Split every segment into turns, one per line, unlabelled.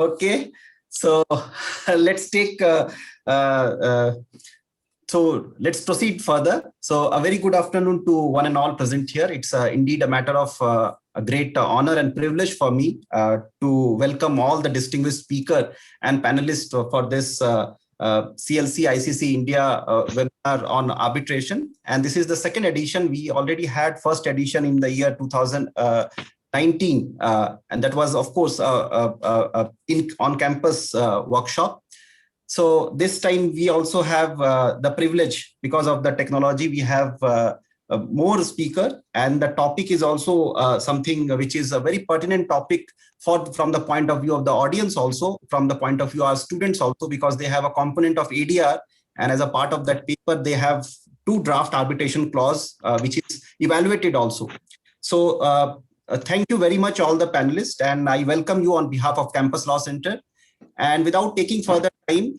Okay, so let's take. So let's proceed further. So a very good afternoon to one and all present here. It's indeed a matter of a great honor and privilege for me to welcome all the distinguished speaker and panelists for this CLC ICC India webinar on arbitration. And this is the second edition. We already had first edition in the year 2019, and that was, of course, on-campus workshop. So this time we also have the privilege, because of the technology, we have more speaker, and the topic is also something which is a very pertinent topic from the point of view of the audience, also from the point of view of our students also, because they have a component of ADR, and as a part of that paper they have 2 draft arbitration clause which is evaluated also. So thank you very much all the panelists, and I welcome you on behalf of Campus Law Center. And without taking further time,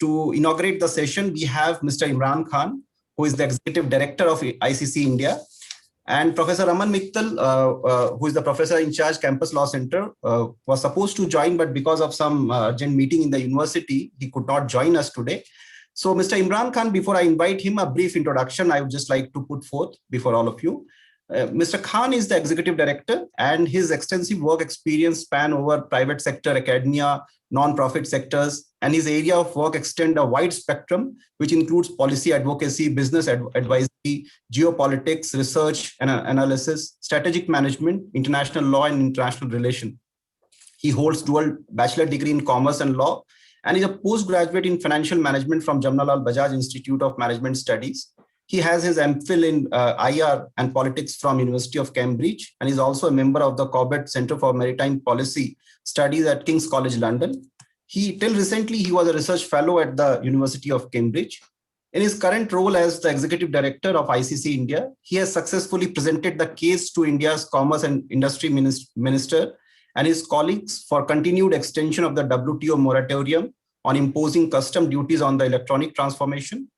to inaugurate the session, we have Mr. Imran Khan, who is the Executive Director of ICC India, and Professor Raman Mittal, who is the Professor in charge, Campus Law Center, was supposed to join, but because of some urgent meeting in the university, he could not join us today. So Mr. Imran Khan, before I invite him, a brief introduction I would just like to put forth before all of you. Mr. Khan is the Executive Director, and his extensive work experience span over private sector, academia, non-profit sectors, and his area of work extend a wide spectrum, which includes policy advocacy, business advisory, geopolitics, research and analysis, strategic management, international law, and international relation. He holds dual bachelor degree in commerce and law, and is a postgraduate in financial management from Jamnalal Bajaj Institute of Management Studies. He has his MPhil in IR and politics from University of Cambridge, and is also a member of the Corbett Center for Maritime Policy Studies at King's College London. Till recently, he was a research fellow at the University of Cambridge. In his current role as the Executive Director of ICC India, he has successfully presented the case to India's Commerce and Industry Minister and his colleagues for continued extension of the WTO moratorium on imposing custom duties on the electronic transformation.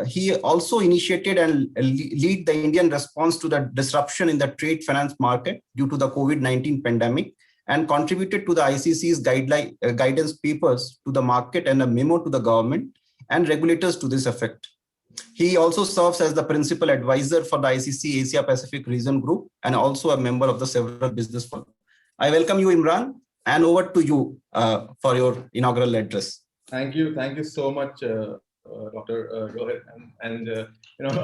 He also initiated and lead the Indian response to the disruption in the trade finance market due to the COVID-19 pandemic, and contributed to the ICC's guidance papers to the market and a memo to the government and regulators to this effect. He also serves as the principal advisor for the ICC Asia Pacific Region Group, and also a member of the several business forums. I welcome you, Imran, and over to you for your inaugural address.
Thank you so much, Dr. Rohit, and you know,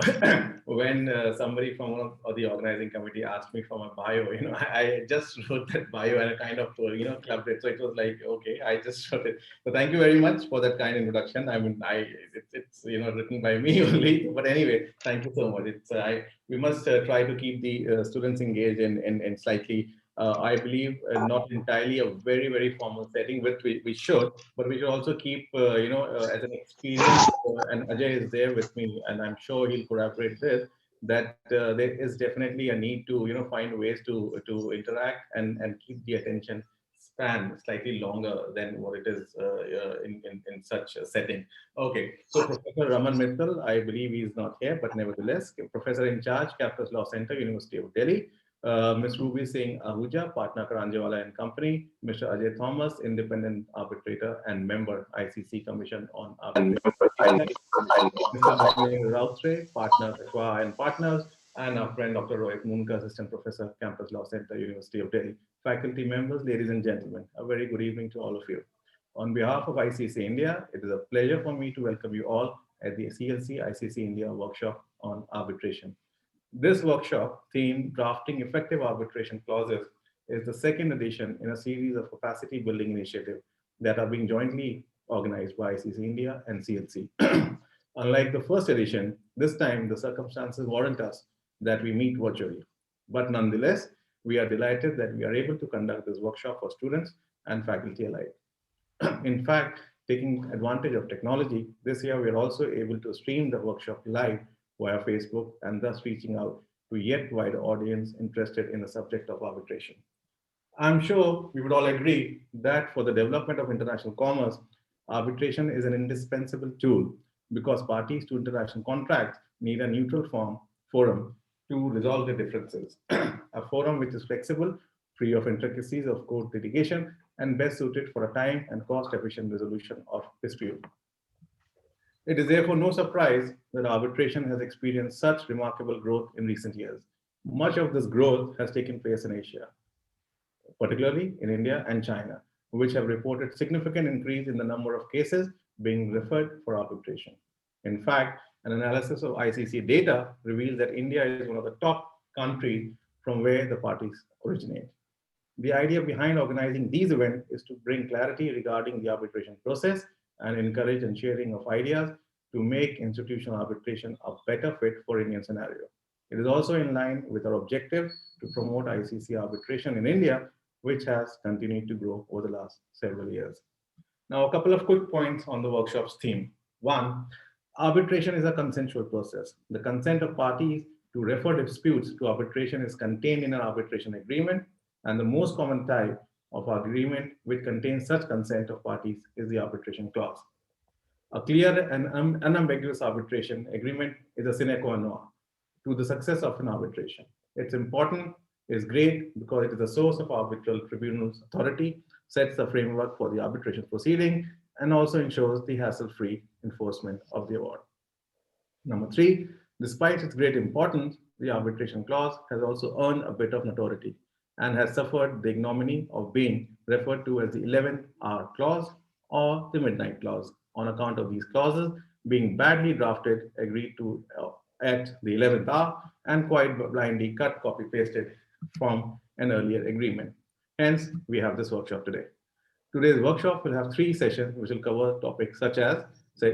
when somebody from one of the organizing committee asked me for my bio, you know, I just wrote that bio and I kind of clubbed it. So it was like, okay, I just wrote it. So thank you very much for that kind introduction. I mean, it's written by me only, but anyway, thank you so much. It's we must try to keep the students engaged in slightly. I believe not entirely a very formal setting, which we should, but we should also keep as an experience. And Ajay is there with me, and I'm sure he'll corroborate this. That there is definitely a need to find ways to interact and keep the attention span slightly longer than what it is in such a setting. Okay, so Professor Raman Mittal, I believe he's not here, but nevertheless, Professor in charge, Campus Law Center, University of Delhi. Ms. Ruby Singh Ahuja, partner Karanjawala and Company, Mr. Ajay Thomas, independent arbitrator and member ICC Commission on Arbitration, Mr. Rautre, partner Shashua and Partners, and our friend Dr. Rohit Munka, assistant professor, Campus Law Center, University of Delhi. Faculty members, ladies and gentlemen, a very good evening to all of you. On behalf of ICC India, it is a pleasure for me to welcome you all at the CLC ICC India workshop on arbitration. This workshop, themed Drafting Effective Arbitration Clauses, is the second edition in a series of capacity building initiatives that are being jointly organized by ICC India and CLC. Unlike the first edition, this time the circumstances warrant us that we meet virtually. But nonetheless, we are delighted that we are able to conduct this workshop for students and faculty alike. In fact, taking advantage of technology, this year we are also able to stream the workshop live via Facebook, and thus reaching out to yet wider audience interested in the subject of arbitration. I'm sure we would all agree that for the development of international commerce, arbitration is an indispensable tool, because parties to international contracts need a neutral forum to resolve their differences. A forum which is flexible, free of intricacies of court litigation, and best suited for a time and cost-efficient resolution of dispute. It is therefore no surprise that arbitration has experienced such remarkable growth in recent years. Much of this growth has taken place in Asia, particularly in India and China, which have reported significant increase in the number of cases being referred for arbitration. In fact, an analysis of ICC data reveals that India is one of the top countries from where the parties originate. The idea behind organizing these events is to bring clarity regarding the arbitration process and encourage and sharing of ideas to make institutional arbitration a better fit for Indian scenario. It is also in line with our objective to promote ICC arbitration in India, which has continued to grow over the last several years. Now, a couple of quick points on the workshop's theme. One, arbitration is a consensual process. The consent of parties to refer disputes to arbitration is contained in an arbitration agreement, and the most common type of agreement which contains such consent of parties is the arbitration clause. A clear and unambiguous arbitration agreement is a sine qua non to the success of an arbitration. It's important, is great because it is the source of arbitral tribunal's authority, sets the framework for the arbitration proceeding, and also ensures the hassle-free enforcement of the award. Number three, despite its great importance, the arbitration clause has also earned a bit of notoriety and has suffered the ignominy of being referred to as the 11th hour clause or the midnight clause on account of these clauses being badly drafted, agreed to at the 11th hour, and quite blindly cut, copy pasted from an earlier agreement. Hence, we have this workshop today. Today's workshop will have 3 sessions which will cover topics such as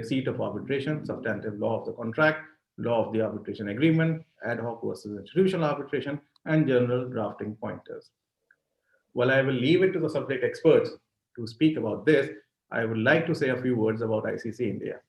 seat of arbitration, substantive law of the contract, law of the arbitration agreement, ad hoc versus institutional arbitration, and general drafting pointers. While I will leave it to the subject experts to speak about this, I would like to say a few words about ICC India.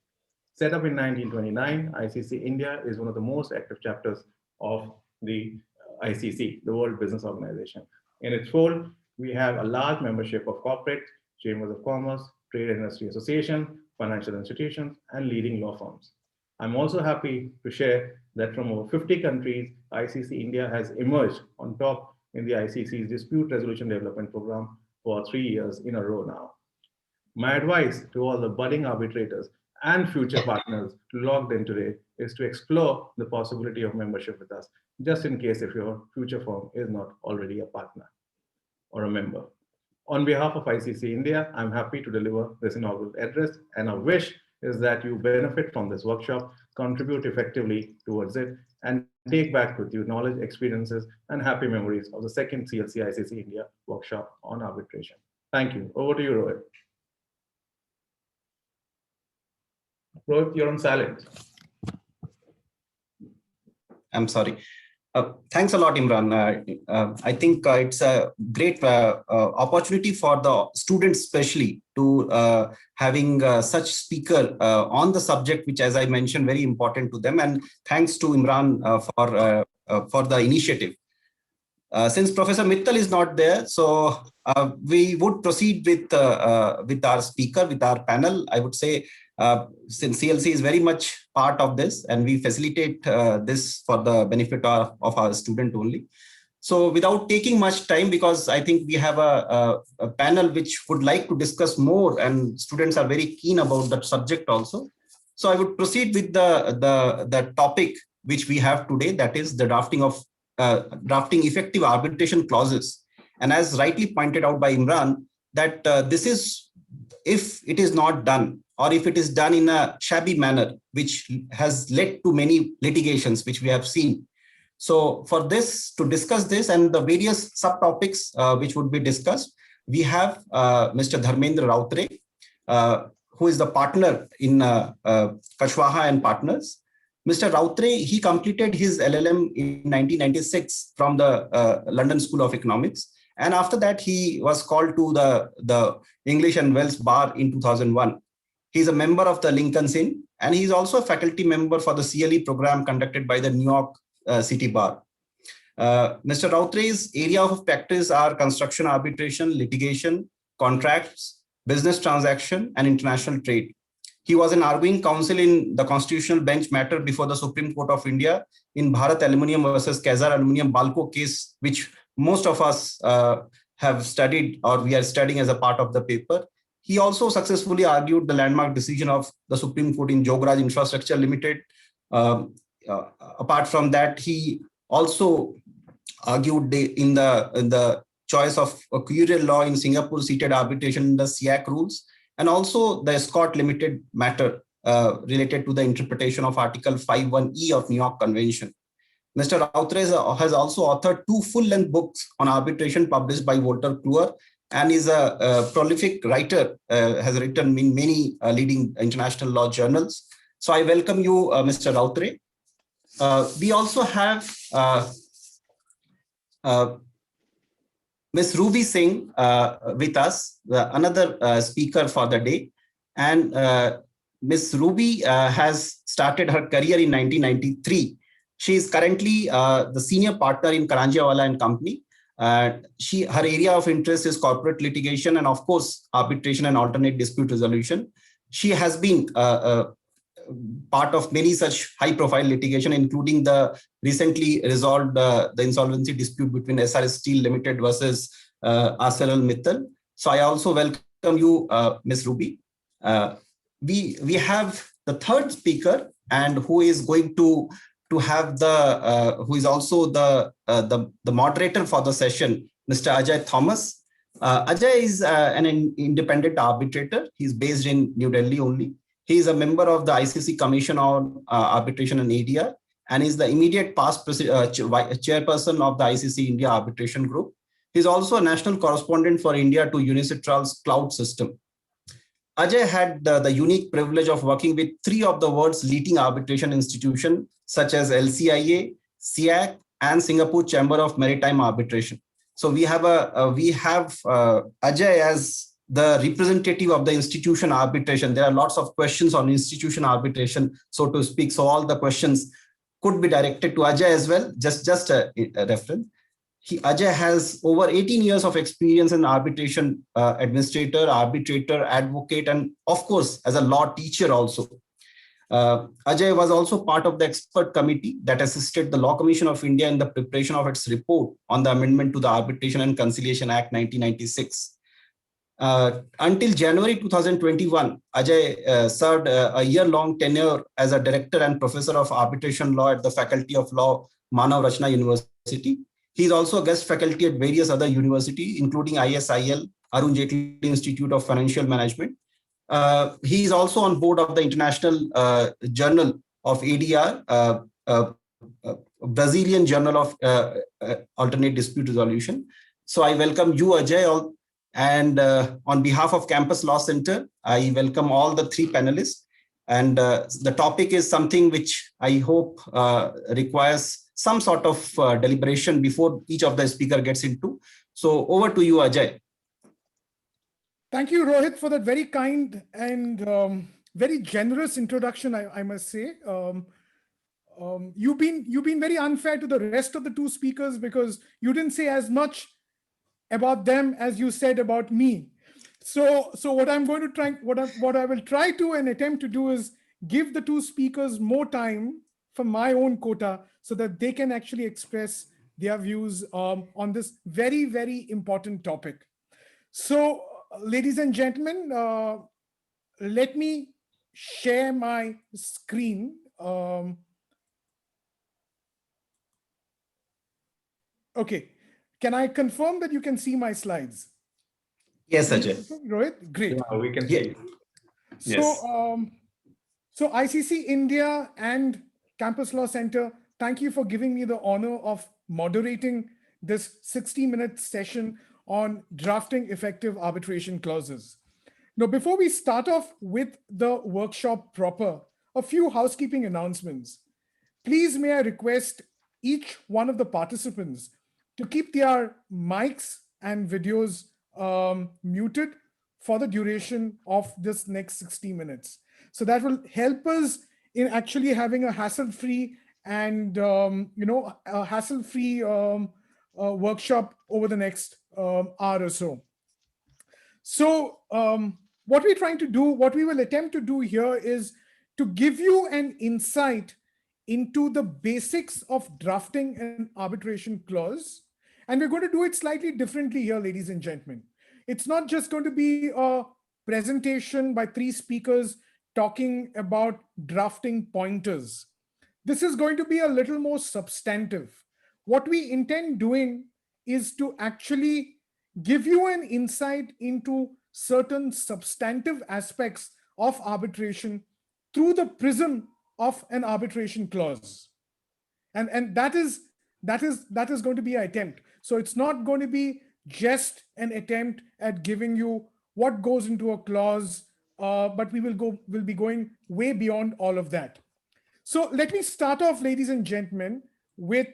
Set up in 1929, ICC India is one of the most active chapters of the ICC, the World Business Organization. In its fold, we have a large membership of corporate, chambers of commerce, trade and industry association, financial institutions, and leading law firms. I'm also happy to share that from over 50 countries, ICC India has emerged on top in the ICC's Dispute Resolution Development Program for 3 years in a row now. My advice to all the budding arbitrators and future partners logged in today is to explore the possibility of membership with us, just in case if your future firm is not already a partner or a member. On behalf of ICC India, I'm happy to deliver this inaugural address, and our wish is that you benefit from this workshop, contribute effectively towards it, and take back with you knowledge, experiences, and happy memories of the second CLC ICC India workshop on arbitration. Thank you. Over to you, Rohit. Rohit, you're on silent.
I'm sorry. Thanks a lot, Imran. I think it's a great opportunity for the students, especially, to having such speaker on the subject, which, as I mentioned, very important to them. And thanks to Imran for the initiative. Since Professor Mittal is not there, so we would proceed with our speaker, with our panel. I would say, since CLC is very much part of this, and we facilitate this for the benefit of our student only. So without taking much time, because I think we have a panel which would like to discuss more, and students are very keen about that subject also. So I would proceed with the topic which we have today, that is the drafting effective arbitration clauses. And as rightly pointed out by Imran, that this is, if it is not done, or if it is done in a shabby manner, which has led to many litigations, which we have seen. So for this, to discuss this and the various subtopics which would be discussed, we have Mr. Dharmendra Rautre, who is the partner in Kushwaha and Partners. Mr. Rautre, he completed his LLM in 1996 from the London School of Economics. And after that, he was called to the English and Welsh Bar in 2001. He's a member of the Lincoln's Inn, and he's also a faculty member for the CLE program conducted by the New York City Bar. Mr. Rautre's area of practice are construction arbitration, litigation, contracts, business transaction, and international trade. He was an arguing counsel in the constitutional bench matter before the Supreme Court of India in Bharat Aluminium versus Kaizer Aluminium Balco case, which most of us have studied or we are studying as a part of the paper. He also successfully argued the landmark decision of the Supreme Court in 𝐂𝐲 Infrastructure Limited. Apart from that, he also argued in the choice of a querel law in Singapore seated arbitration in the SIAC rules, and also the Scott Limited matter related to the interpretation of Article 5.1e of New York Convention. Mr. Rautre has also authored 2 full-length books on arbitration published by Walter Kluwer, and is a prolific writer, has written in many leading international law journals. So I welcome you, Mr. Rautre. We also have Ms. Ruby Singh with us, another speaker for the day. And Ms. Ruby has started her career in 1993. She is currently the senior partner in Karanjawala and Company. Her area of interest is corporate litigation and, of course, arbitration and alternate dispute resolution. She has been part of many such high-profile litigation, including the recently resolved the insolvency dispute between SRS Steel Limited versus ArcelorMittal. So I also welcome you, Ms. Ruby. We have the third speaker, and who is going to have who is also the moderator for the session, Mr. Ajay Thomas. Ajay is an independent arbitrator. He's based in New Delhi only. He is a member of the ICC Commission on Arbitration and ADR, and is the immediate past chairperson of the ICC India Arbitration Group. He's also a national correspondent for India to Unicentral's cloud system. Ajay had the unique privilege of working with 3 of the world's leading arbitration institutions, such as LCIA, SIAC, and Singapore Chamber of Maritime Arbitration. So we have Ajay as the representative of the institution arbitration. There are lots of questions on institution arbitration, so to speak. So all the questions could be directed to Ajay as well. Just a reference. Ajay has over 18 years of experience in arbitration, administrator, arbitrator, advocate, and of course, as a law teacher also. Ajay was also part of the expert committee that assisted the Law Commission of India in the preparation of its report on the amendment to the Arbitration and Conciliation Act 1996. Until January 2021, Ajay served a year-long tenure as a director and professor of arbitration law at the Faculty of Law, Manav Rachna University. He is also a guest faculty at various other universities, including ISIL, Arun Jaitley Institute of Financial Management. He is also on board of the International Journal of ADR, Brazilian Journal of Alternate Dispute Resolution. So I welcome you, Ajay, and on behalf of Campus Law Center, I welcome all the 3 panelists. And the topic is something which I hope requires some sort of deliberation before each of the speaker gets into. So over to you, Ajay.
Thank you, Rohit, for that very kind and very generous introduction, I must say. You've been very unfair to the rest of the 2 speakers, because you didn't say as much about them as you said about me. So what I'm going to try, what I will try to and attempt to do is give the 2 speakers more time from my own quota, so that they can actually express their views on this very, very important topic. So, ladies and gentlemen, let me share my screen. Okay, can I confirm that you can see my slides?
Yes, Ajay.
Rohit, great.
Yeah, we can see.
So, yes. So ICC India and Campus Law Center, thank you for giving me the honor of moderating this 60-minute session on drafting effective arbitration clauses. Now, before we start off with the workshop proper, a few housekeeping announcements. Please may I request each one of the participants to keep their mics and videos muted for the duration of this next 60 minutes. So that will help us in actually having a hassle-free and a hassle-free workshop over the next hour or so. So what we're trying to do, what we will attempt to do here is to give you an insight into the basics of drafting an arbitration clause, And we're going to do it slightly differently here, ladies and gentlemen. It's not just going to be a presentation by 3 speakers talking about drafting pointers. This is going to be a little more substantive. What we intend doing is to actually give you an insight into certain substantive aspects of arbitration through the prism of an arbitration clause. And that is going to be our attempt. So it's not going to be just an attempt at giving you what goes into a clause, but we'll be going way beyond all of that. So let me start off, ladies and gentlemen, with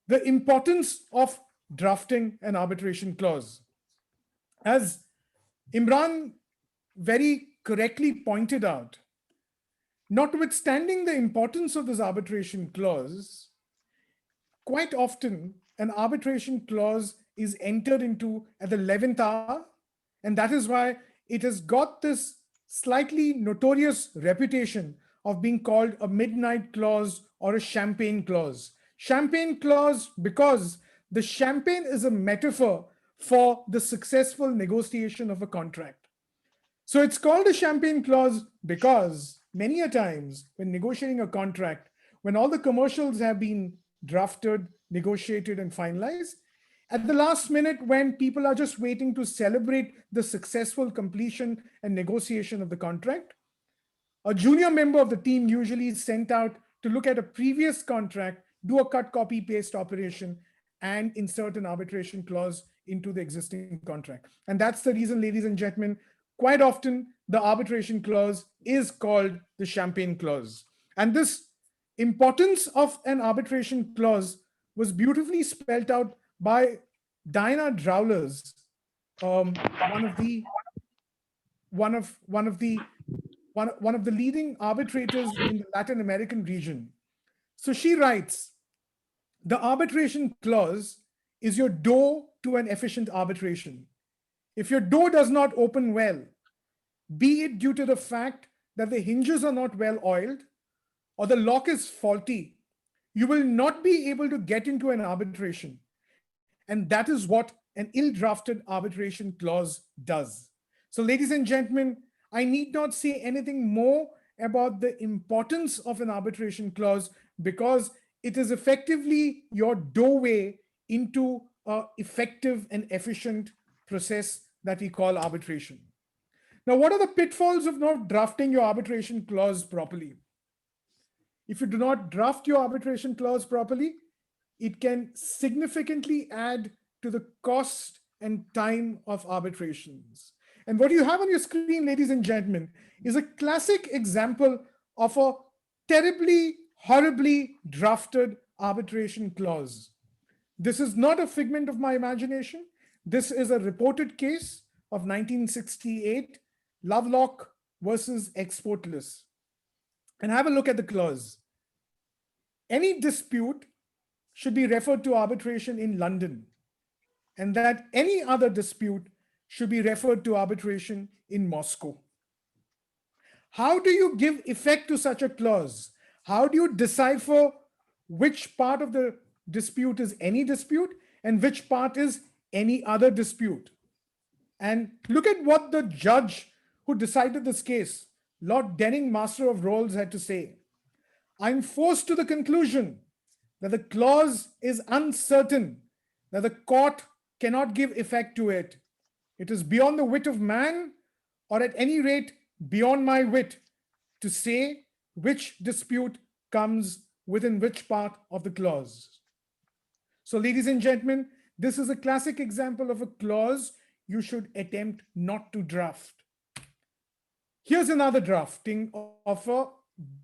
the importance of drafting an arbitration clause. As Imran very correctly pointed out, notwithstanding the importance of this arbitration clause, quite often an arbitration clause is entered into at the 11th hour, and that is why it has got this slightly notorious reputation of being called a midnight clause or a champagne clause. Champagne clause because the champagne is a metaphor for the successful negotiation of a contract. So it's called a champagne clause because many a times when negotiating a contract, when all the commercials have been drafted, negotiated, and finalized, at the last minute, when people are just waiting to celebrate the successful completion and negotiation of the contract, a junior member of the team usually is sent out to look at a previous contract, do a cut, copy, paste operation, and insert an arbitration clause into the existing contract. And that's the reason, ladies and gentlemen, quite often the arbitration clause is called the champagne clause. And this importance of an arbitration clause was beautifully spelled out by Diana Drowlers, one of the leading arbitrators in the Latin American region. So she writes, the arbitration clause is your door to an efficient arbitration. If your door does not open well, be it due to the fact that the hinges are not well oiled or the lock is faulty, you will not be able to get into an arbitration. And that is what an ill-drafted arbitration clause does. So ladies and gentlemen, I need not say anything more about the importance of an arbitration clause because it is effectively your doorway into an effective and efficient process that we call arbitration. Now, what are the pitfalls of not drafting your arbitration clause properly? If you do not draft your arbitration clause properly, it can significantly add to the cost and time of arbitrations. And what you have on your screen, ladies and gentlemen, is a classic example of a terribly, horribly drafted arbitration clause. This is not a figment of my imagination. This is a reported case of 1968, Lovelock versus Exportless. And have a look at the clause. Any dispute should be referred to arbitration in London, and that any other dispute should be referred to arbitration in Moscow. How do you give effect to such a clause? How do you decipher which part of the dispute is any dispute and which part is any other dispute? And look at what the judge who decided this case, Lord Denning, Master of Rolls, had to say. I'm forced to the conclusion that the clause is uncertain, that the court cannot give effect to it. It is beyond the wit of man, or at any rate, beyond my wit, to say which dispute comes within which part of the clause. So, ladies and gentlemen, this is a classic example of a clause you should attempt not to draft. Here's another drafting of a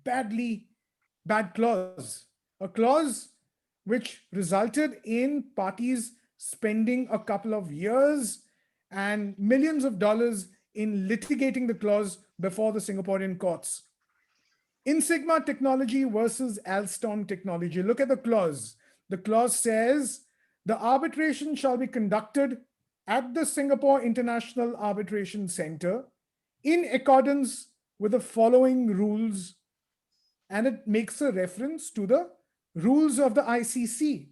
bad clause, a clause which resulted in parties spending a couple of years and millions of dollars in litigating the clause before the Singaporean courts. 𝐸𝐴 technology versus Alstom technology. Look at the clause. The clause says the arbitration shall be conducted at the Singapore International Arbitration Center in accordance with the following rules, and it makes a reference to the rules of the ICC.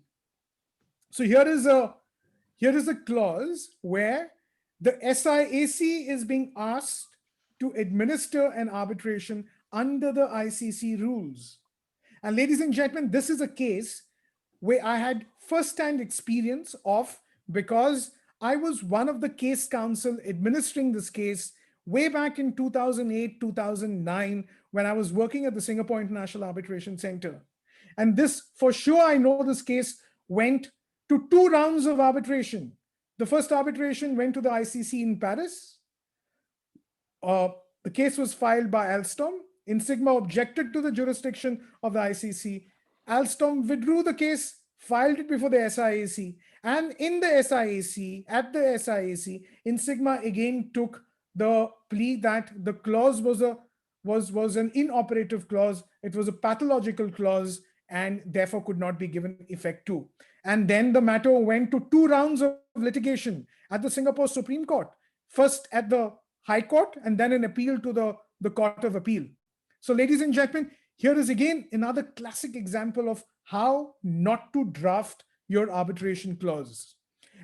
So here is a clause where the SIAC is being asked to administer an arbitration under the ICC rules. And ladies and gentlemen, this is a case where I had first-hand experience of, because I was one of the case counsel administering this case way back in 2008, 2009, when I was working at the Singapore International Arbitration Center. And this, for sure, I know this case went to 2 rounds of arbitration. The first arbitration went to the ICC in Paris. The case was filed by Alstom. 𝐸𝐴 objected to the jurisdiction of the ICC. Alstom withdrew the case, filed it before the SIAC. And in the SIAC, at the SIAC, 𝐸𝐴 again took the plea that the clause was an inoperative clause. It was a pathological clause and therefore could not be given effect to. And then the matter went to 2 rounds of litigation at the Singapore Supreme Court, first at the High Court and then an appeal to the Court of Appeal. So ladies and gentlemen, here is again another classic example of how not to draft your arbitration clause.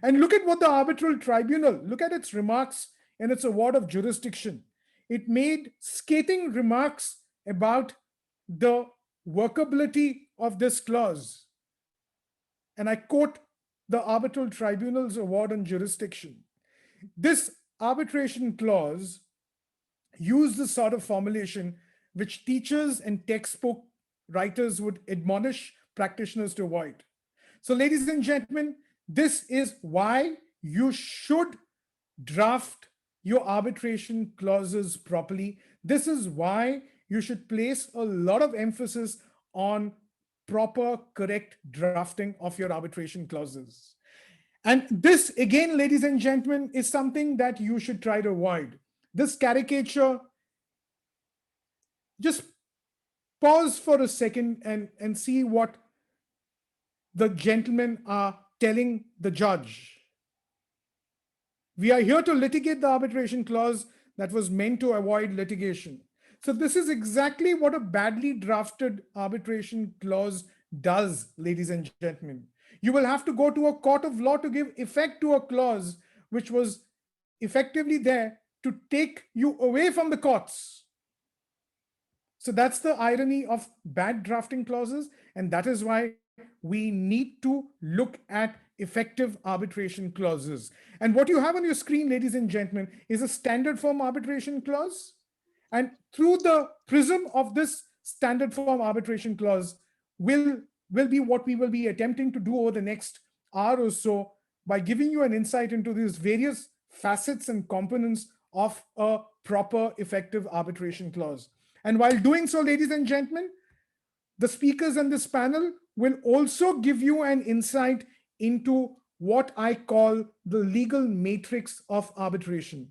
And look at what the arbitral tribunal, look at its remarks in its award of jurisdiction. It made scathing remarks about the workability of this clause. And I quote the arbitral tribunal's award on jurisdiction. This arbitration clause used the sort of formulation which teachers and textbook writers would admonish practitioners to avoid. So ladies and gentlemen, this is why you should draft your arbitration clauses properly. This is why you should place a lot of emphasis on proper, correct drafting of your arbitration clauses. And this, again, ladies and gentlemen, is something that you should try to avoid. This caricature, just pause for a second and see what the gentlemen are telling the judge. We are here to litigate the arbitration clause that was meant to avoid litigation. So this is exactly what a badly drafted arbitration clause does, ladies and gentlemen. You will have to go to a court of law to give effect to a clause which was effectively there to take you away from the courts. So that's the irony of bad drafting clauses, and that is why we need to look at effective arbitration clauses. And what you have on your screen, ladies and gentlemen, is a standard form arbitration clause. And through the prism of this standard form arbitration clause will be what we will be attempting to do over the next hour or so by giving you an insight into these various facets and components of a proper effective arbitration clause. And while doing so, ladies and gentlemen, the speakers on this panel will also give you an insight into what I call the legal matrix of arbitration.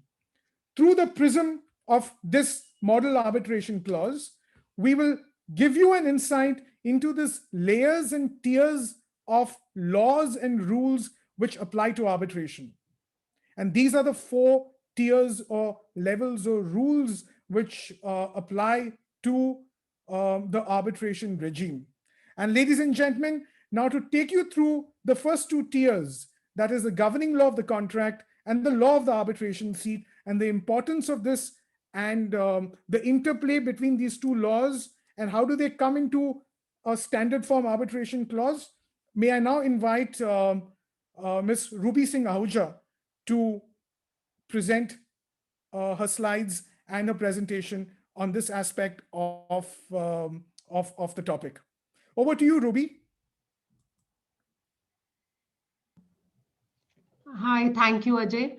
Through the prism of this model arbitration clause, we will give you an insight into this layers and tiers of laws and rules which apply to arbitration. And these are the 4 tiers or levels or rules which apply to the arbitration regime. And ladies and gentlemen, now to take you through the first 2 tiers, that is the governing law of the contract and the law of the arbitration seat, and the importance of this and the interplay between these 2 laws and how do they come into a standard form arbitration clause. May I now invite Ms. Ruby Singh Ahuja to present her slides and her presentation on this aspect of the topic. Over to you, Ruby.
Hi, thank you, Ajay.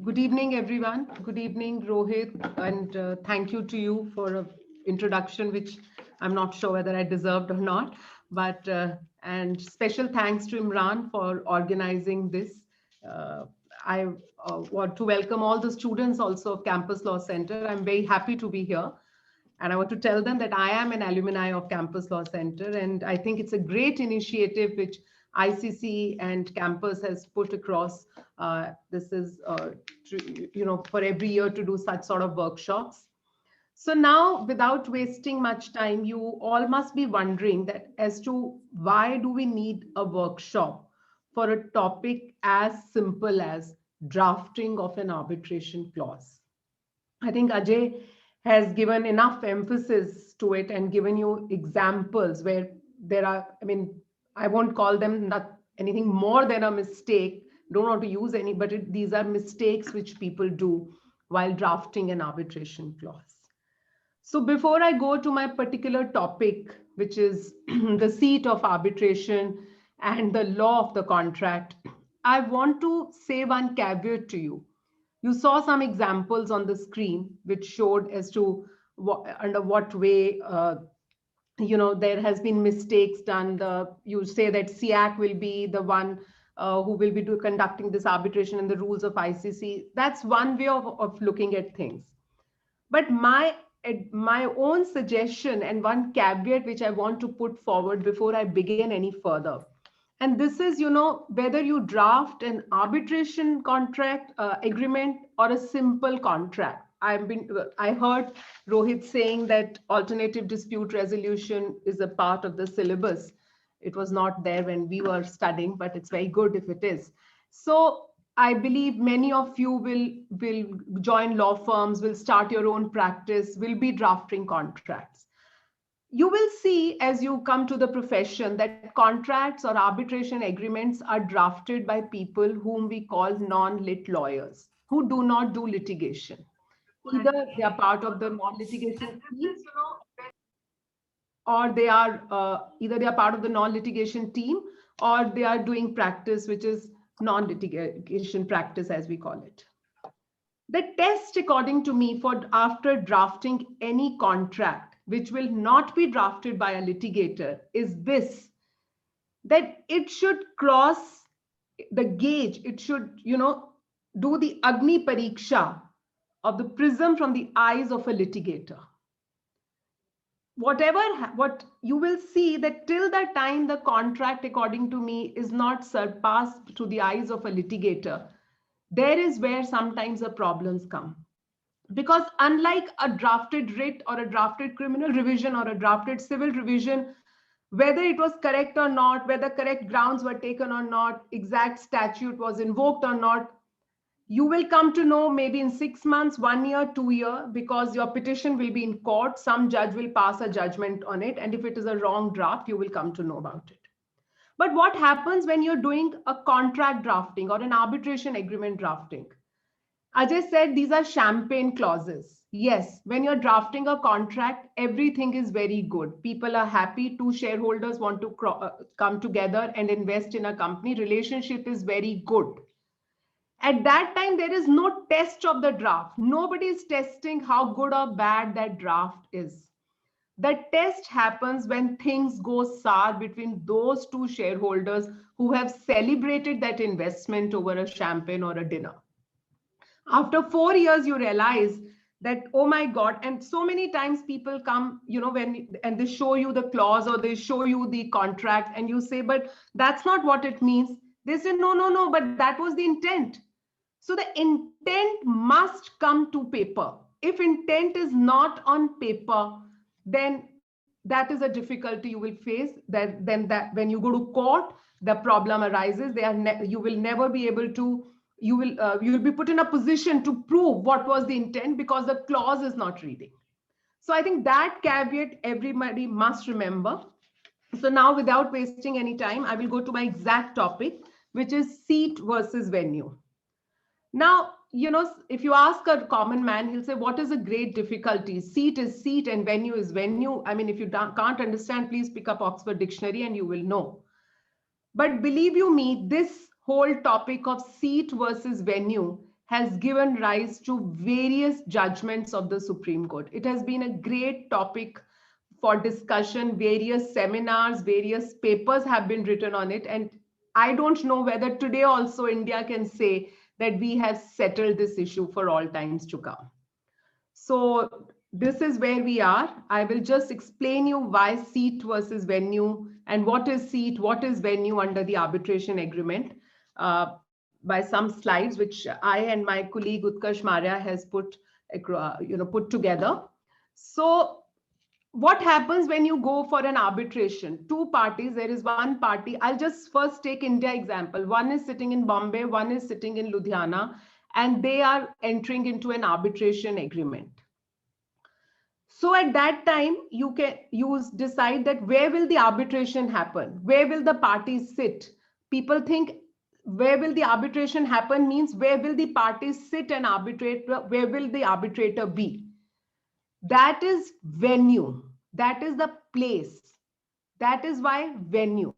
Good evening, everyone. Good evening, Rohit, and thank you to you for an introduction, which I'm not sure whether I deserved or not, but and special thanks to Imran for organizing this. I want to welcome all the students also of Campus Law Center. I'm very happy to be here. And I want to tell them that I am an alumni of Campus Law Center, and I think it's a great initiative which ICC and Campus has put across. This is, for every year to do such sort of workshops. So now, without wasting much time, you all must be wondering that as to why do we need a workshop for a topic as simple as drafting of an arbitration clause. I think Ajay has given enough emphasis to it and given you examples where there are, I mean, I won't call them not anything more than a mistake. Don't want to use any, but these are mistakes which people do while drafting an arbitration clause. So before I go to my particular topic, which is the seat of arbitration and the law of the contract, I want to say one caveat to you. You saw some examples on the screen which showed as to under what way there has been mistakes done. You say that SEAC will be the one who will be conducting this arbitration in the rules of ICC. That's one way of looking at things. But my own suggestion and one caveat which I want to put forward before I begin any further. And this is, whether you draft an arbitration contract agreement or a simple contract. I heard Rohit saying that alternative dispute resolution is a part of the syllabus. It was not there when we were studying, but it's very good if it is. So I believe many of you will join law firms, will start your own practice, will be drafting contracts. You will see as you come to the profession that contracts or arbitration agreements are drafted by people whom we call non-lit lawyers, who do not do litigation. Either they are part of the non-litigation team, or they are either they are part of the non-litigation team, or they are doing practice, which is non-litigation practice, as we call it. The test, according to me, for after drafting any contract, which will not be drafted by a litigator, is this, that it should cross the gauge. It should, do the Agni Pariksha of the prism from the eyes of a litigator. What you will see that till the time the contract, according to me, is not surpassed through the eyes of a litigator, there is where sometimes the problems come. Because unlike a drafted writ or a drafted criminal revision or a drafted civil revision, whether it was correct or not, whether correct grounds were taken or not, exact statute was invoked or not, you will come to know maybe in 6 months, 1 year, 2 years, because your petition will be in court. Some judge will pass a judgment on it. And if it is a wrong draft, you will come to know about it. But what happens when you're doing a contract drafting or an arbitration agreement drafting? Ajay said these are champagne clauses. Yes, when you're drafting a contract, everything is very good. People are happy. Two shareholders want to come together and invest in a company. Relationship is very good. At that time, there is no test of the draft. Nobody is testing how good or bad that draft is. The test happens when things go sour between those two shareholders who have celebrated that investment over a champagne or a dinner. After 4 years, you realize that, oh my God, and so many times people come, and they show you the clause or they show you the contract and you say, but that's not what it means. They say, no, but that was the intent. So the intent must come to paper. If intent is not on paper, then that is a difficulty you will face. Then when you go to court, the problem arises. You will never be able to. You will be put in a position to prove what was the intent because the clause is not reading. So I think that caveat everybody must remember. So now, without wasting any time, I will go to my exact topic, which is seat versus venue. Now, if you ask a common man, he'll say, what is a great difficulty? Seat is seat and venue is venue. I mean, if you can't understand, please pick up Oxford Dictionary and you will know. But believe you me, this whole topic of seat versus venue has given rise to various judgments of the Supreme Court. It has been a great topic for discussion. Various seminars, various papers have been written on it. And I don't know whether today also India can say that we have settled this issue for all times to come. So this is where we are. I will just explain you why seat versus venue and what is seat, what is venue under the arbitration agreement by some slides which I and my colleague Utkarsh Maurya has put together. So what happens when you go for an arbitration? Two parties, there is one party. I'll just first take India example. One is sitting in Bombay, one is sitting in Ludhiana, and they are entering into an arbitration agreement. So at that time, you decide that where will the arbitration happen? Where will the parties sit? People think where will the arbitration happen means where will the parties sit and arbitrate? Where will the arbitrator be? That is venue. That is the place. That is why venue.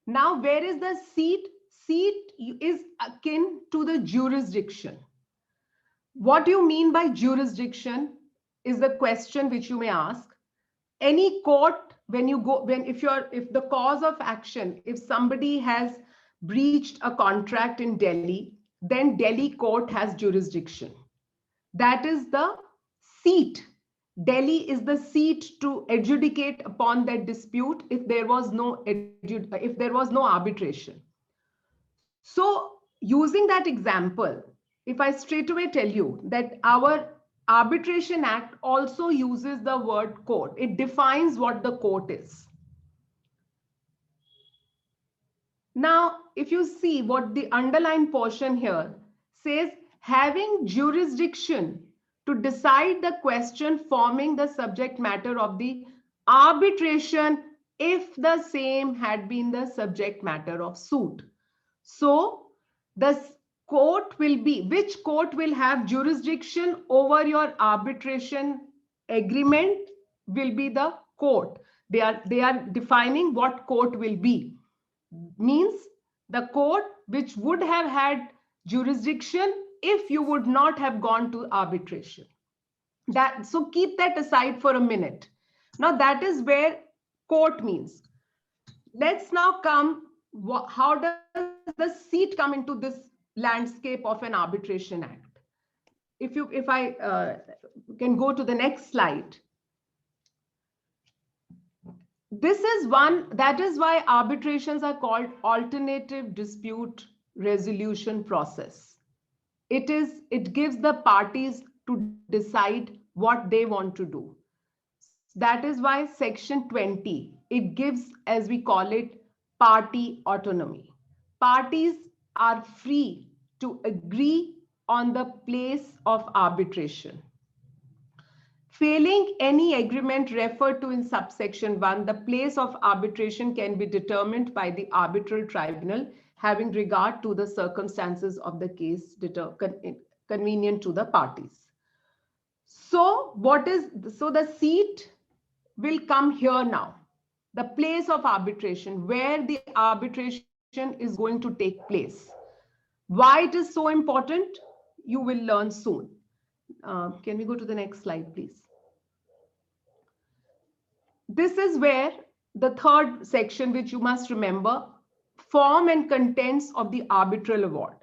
Now, where is the seat? Seat is akin to the jurisdiction. What do you mean by jurisdiction is the question which you may ask. Any court, if the cause of action, if somebody has breached a contract in Delhi, then Delhi court has jurisdiction. That is the seat. Delhi is the seat to adjudicate upon that dispute if there was no arbitration. So using that example, if I straight away tell you that our Arbitration Act also uses the word court, it defines what the court is. Now, if you see what the underlined portion here says, having jurisdiction to decide the question forming the subject matter of the arbitration if the same had been the subject matter of suit. So the court will be, which court will have jurisdiction over your arbitration agreement will be the court. They are defining what court will be. Means the court which would have had jurisdiction if you would not have gone to arbitration. So keep that aside for a minute. Now that is where court means. Let's now come, how does the seat come into this landscape of an Arbitration Act? If I can go to the next slide. That is why arbitrations are called alternative dispute resolution process. It gives the parties to decide what they want to do. That is why section 20, it gives, as we call it, party autonomy. Parties are free to agree on the place of arbitration. Failing any agreement referred to in subsection 1, the place of arbitration can be determined by the arbitral tribunal having regard to the circumstances of the case convenient to the parties. So the seat will come here now, the place of arbitration, where the arbitration is going to take place. Why it is so important, you will learn soon. Can we go to the next slide, please? This is where the third section, which you must remember, form and contents of the arbitral award.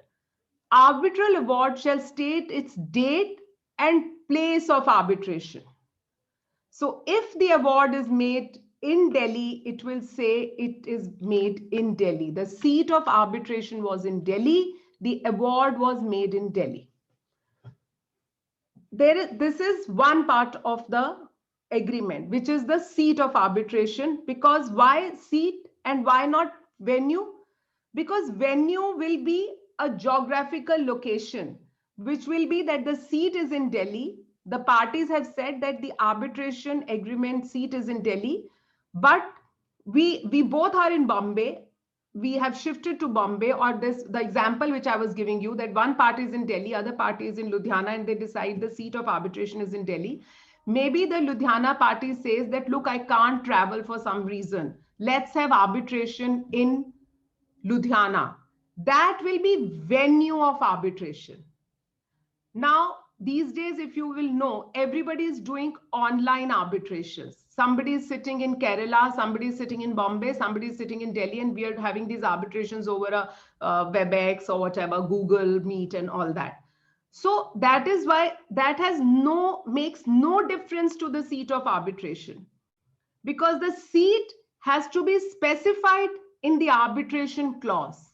Arbitral award shall state its date and place of arbitration. So if the award is made in Delhi, it will say it is made in Delhi. The seat of arbitration was in Delhi. The award was made in Delhi. This is one part of the agreement, which is the seat of arbitration. Because why seat and why not venue? Because venue will be a geographical location, which will be that the seat is in Delhi. The parties have said that the arbitration agreement seat is in Delhi, but we both are in Bombay. We have shifted to Bombay, or the example which I was giving you, that one party is in Delhi, other party is in Ludhiana, and they decide the seat of arbitration is in Delhi. Maybe the Ludhiana party says that, look, I can't travel for some reason. Let's have arbitration in Ludhiana. That will be venue of arbitration. Now, these days, if you will know, everybody is doing online arbitrations. Somebody is sitting in Kerala, somebody is sitting in Bombay, somebody is sitting in Delhi, and we are having these arbitrations over a WebEx or whatever, Google Meet and all that. So that is why that makes no difference to the seat of arbitration, because the seat has to be specified in the arbitration clause.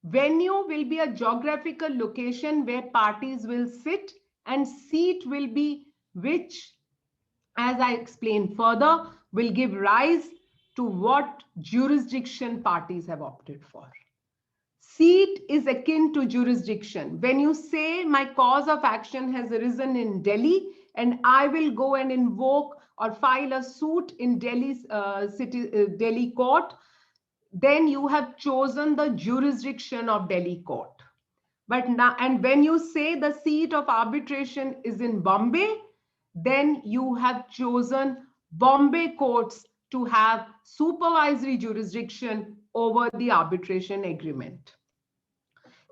Venue will be a geographical location where parties will sit, and seat will be which as I explain further, will give rise to what jurisdiction parties have opted for. Seat is akin to jurisdiction. When you say my cause of action has arisen in Delhi and I will go and invoke or file a suit in Delhi's Delhi court, then you have chosen the jurisdiction of Delhi court. But now, and when you say the seat of arbitration is in Bombay, then you have chosen Bombay courts to have supervisory jurisdiction over the arbitration agreement.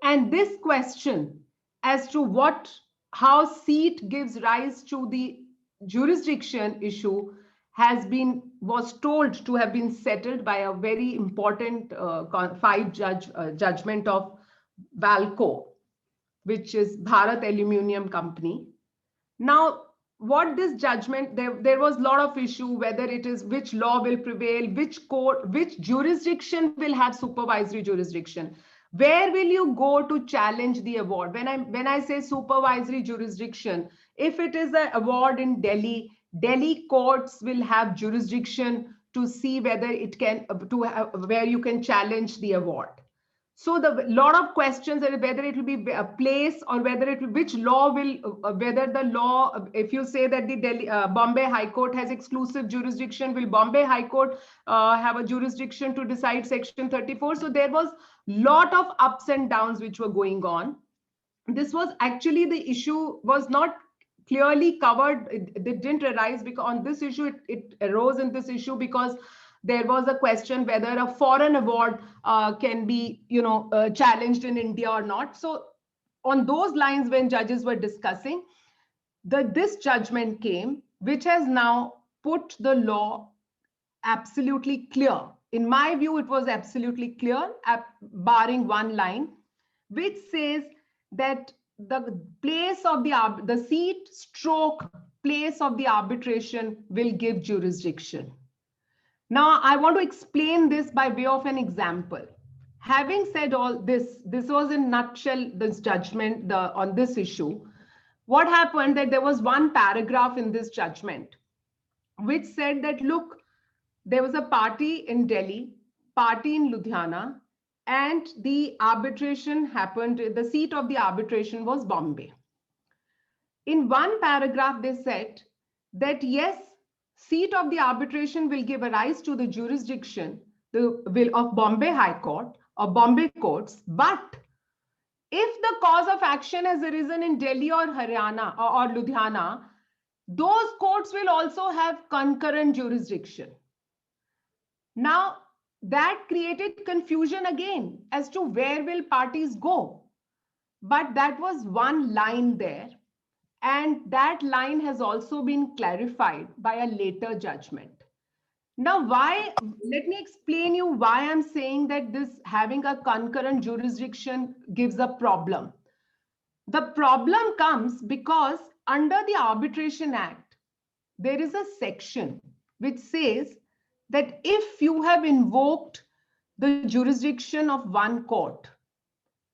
And this question as to how seat gives rise to the jurisdiction issue was told to have been settled by a very important 5-judge judgment of Valco, which is Bharat Aluminium Company. Now, what this judgment, there was a lot of issue, whether it is which law will prevail, which court, which jurisdiction will have supervisory jurisdiction. Where will you go to challenge the award? When I say supervisory jurisdiction, if it is an award in Delhi, Delhi courts will have jurisdiction to see whether it can, where you can challenge the award. So the lot of questions are whether it will be a place or whether it will, which law will, whether the law, if you say that the Delhi, Bombay High Court has exclusive jurisdiction, will Bombay High Court have a jurisdiction to decide Section 34? So there was lot of ups and downs which were going on. This was actually, the issue was not clearly covered. It didn't arise because on this issue, it arose in this issue because there was a question whether a foreign award can be, challenged in India or not. So on those lines, when judges were discussing, this judgment came, which has now put the law absolutely clear. In my view, it was absolutely clear, barring one line, which says that the place of the seat stroke place of the arbitration will give jurisdiction. Now, I want to explain this by way of an example. Having said all this, this was in a nutshell, this judgment on this issue. What happened that there was one paragraph in this judgment which said that, look, there was a party in Delhi, party in Ludhiana, and the arbitration happened, the seat of the arbitration was Bombay. In one paragraph, they said that, yes, seat of the arbitration will give a rise to the jurisdiction of Bombay High Court or Bombay courts, but if the cause of action has arisen in Delhi or Haryana or Ludhiana, those courts will also have concurrent jurisdiction. Now, that created confusion again as to where will parties go. But that was one line there. And that line has also been clarified by a later judgment. Now, let me explain you why I'm saying that this having a concurrent jurisdiction gives a problem. The problem comes because under the Arbitration Act, there is a section which says that if you have invoked the jurisdiction of one court,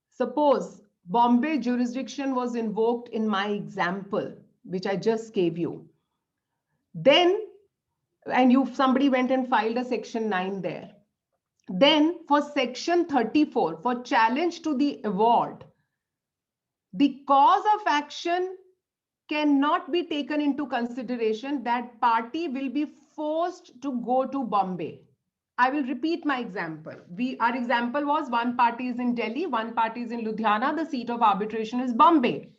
suppose Bombay jurisdiction was invoked in my example, which I just gave you. Then, and somebody went and filed a Section 9 there. Then for Section 34, for challenge to the award, the cause of action cannot be taken into consideration. That party will be forced to go to Bombay. I will repeat my example. Our example was one party is in Delhi, one party is in Ludhiana, the seat of arbitration is Bombay.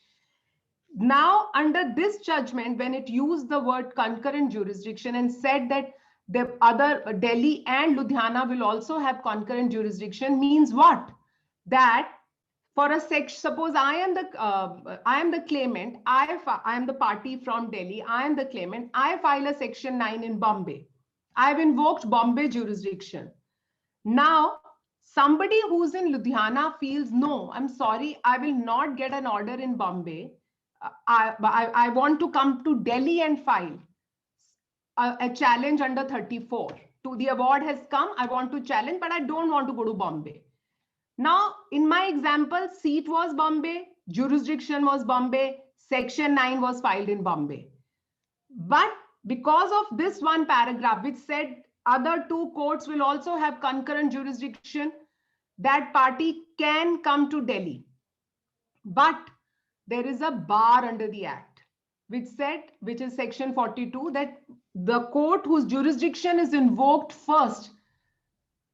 Now, under this judgment, when it used the word concurrent jurisdiction and said that the other Delhi and Ludhiana will also have concurrent jurisdiction, means what? That for a section, suppose I am the claimant, I am the party from Delhi, I am the claimant, I file a Section 9 in Bombay. I've invoked Bombay jurisdiction. Now, somebody who's in Ludhiana feels, no, I'm sorry, I will not get an order in Bombay. I want to come to Delhi and file a challenge under 34. The award has come, I want to challenge, but I don't want to go to Bombay. Now, in my example, seat was Bombay, jurisdiction was Bombay, Section 9 was filed in Bombay. But because of this one paragraph, which said other two courts will also have concurrent jurisdiction, that party can come to Delhi. But there is a bar under the Act, which is section 42, that the court whose jurisdiction is invoked first,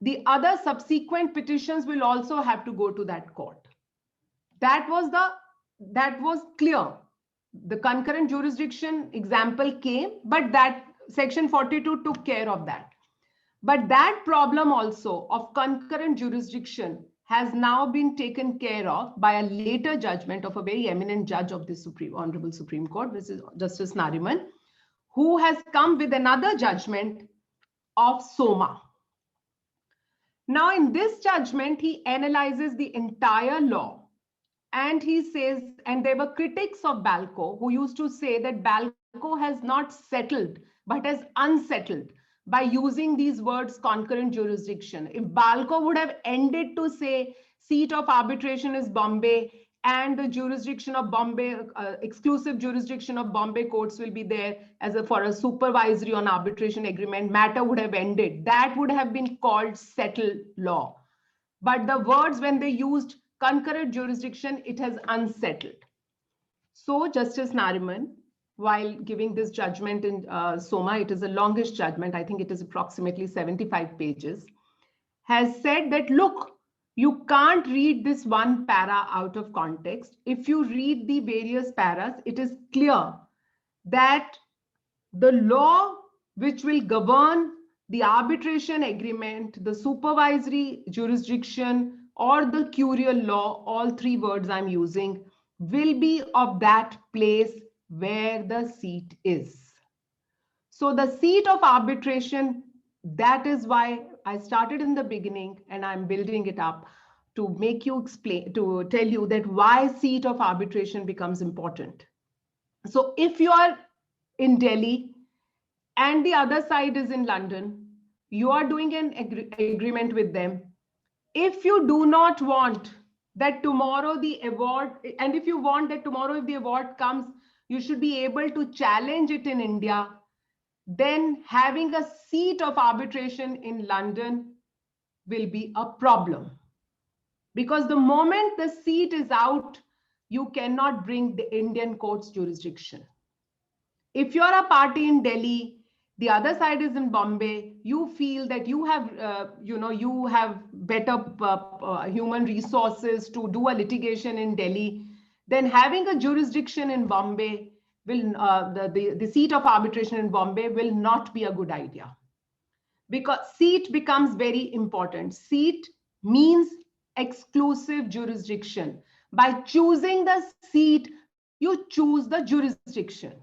the other subsequent petitions will also have to go to that court. That was clear. The concurrent jurisdiction example came, but that section 42 took care of that. But that problem also of concurrent jurisdiction has now been taken care of by a later judgment of a very eminent judge of the Honorable Supreme Court, which is Justice Nariman, who has come with another judgment of SOMA. Now, in this judgment, he analyzes the entire law, and he says, and there were critics of BALCO who used to say that BALCO has not settled, but has unsettled by using these words concurrent jurisdiction. If BALCO would have ended to say seat of arbitration is Bombay and the jurisdiction of Bombay, exclusive jurisdiction of Bombay courts will be there for a supervisory on arbitration agreement, matter would have ended. That would have been called settled law. But the words, when they used concurrent jurisdiction, it has unsettled. So Justice Nariman, while giving this judgment in SOMA, it is the longest judgment, I think it is approximately 75 pages, has said that, look, you can't read this one para out of context. If you read the various paras, it is clear that the law which will govern the arbitration agreement, the supervisory jurisdiction, or the curial law, all three words I'm using, will be of that place where the seat is. So the seat of arbitration, that is why I started in the beginning and I'm building it up to make you explain, to tell you that why seat of arbitration becomes important. So if you are in Delhi and the other side is in London, you are doing an agreement with them. If you do not want that tomorrow the award, and if you want that tomorrow if the award comes, you should be able to challenge it in India, then having a seat of arbitration in London will be a problem. Because the moment the seat is out, you cannot bring the Indian court's jurisdiction. If you're a party in Delhi, the other side is in Bombay, you feel that you have, you have better human resources to do a litigation in Delhi, then having a jurisdiction in Bombay will, the seat of arbitration in Bombay will not be a good idea. Because seat becomes very important. Seat means exclusive jurisdiction. By choosing the seat, you choose the jurisdiction.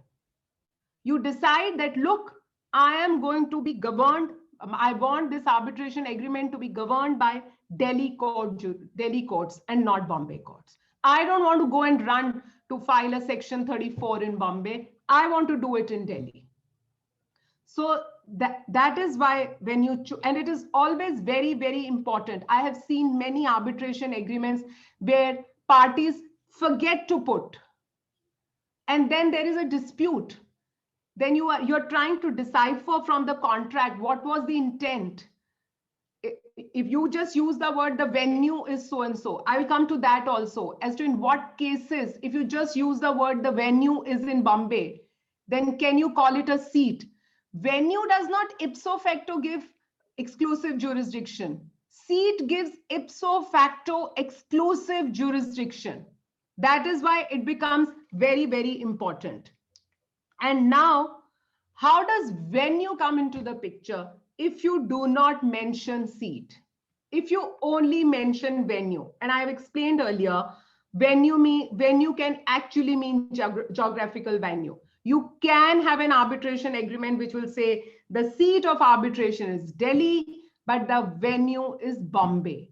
You decide that, look, I am going to be governed, I want this arbitration agreement to be governed by Delhi courts and not Bombay courts. I don't want to go and run to file a section 34 in Bombay. I want to do it in Delhi. So that is why when you, and it is always very, very important. I have seen many arbitration agreements where parties forget to put, and then there is a dispute. Then you're trying to decipher from the contract what was the intent. If you just use the word, the venue is so and so, I will come to that also, as to in what cases, if you just use the word, the venue is in Bombay, then can you call it a seat? Venue does not ipso facto give exclusive jurisdiction. Seat gives ipso facto exclusive jurisdiction. That is why it becomes very, very important. And now, how does venue come into the picture if you do not mention seat? If you only mention venue, and I've explained earlier, venue can actually mean geographical venue. You can have an arbitration agreement which will say the seat of arbitration is Delhi, but the venue is Bombay.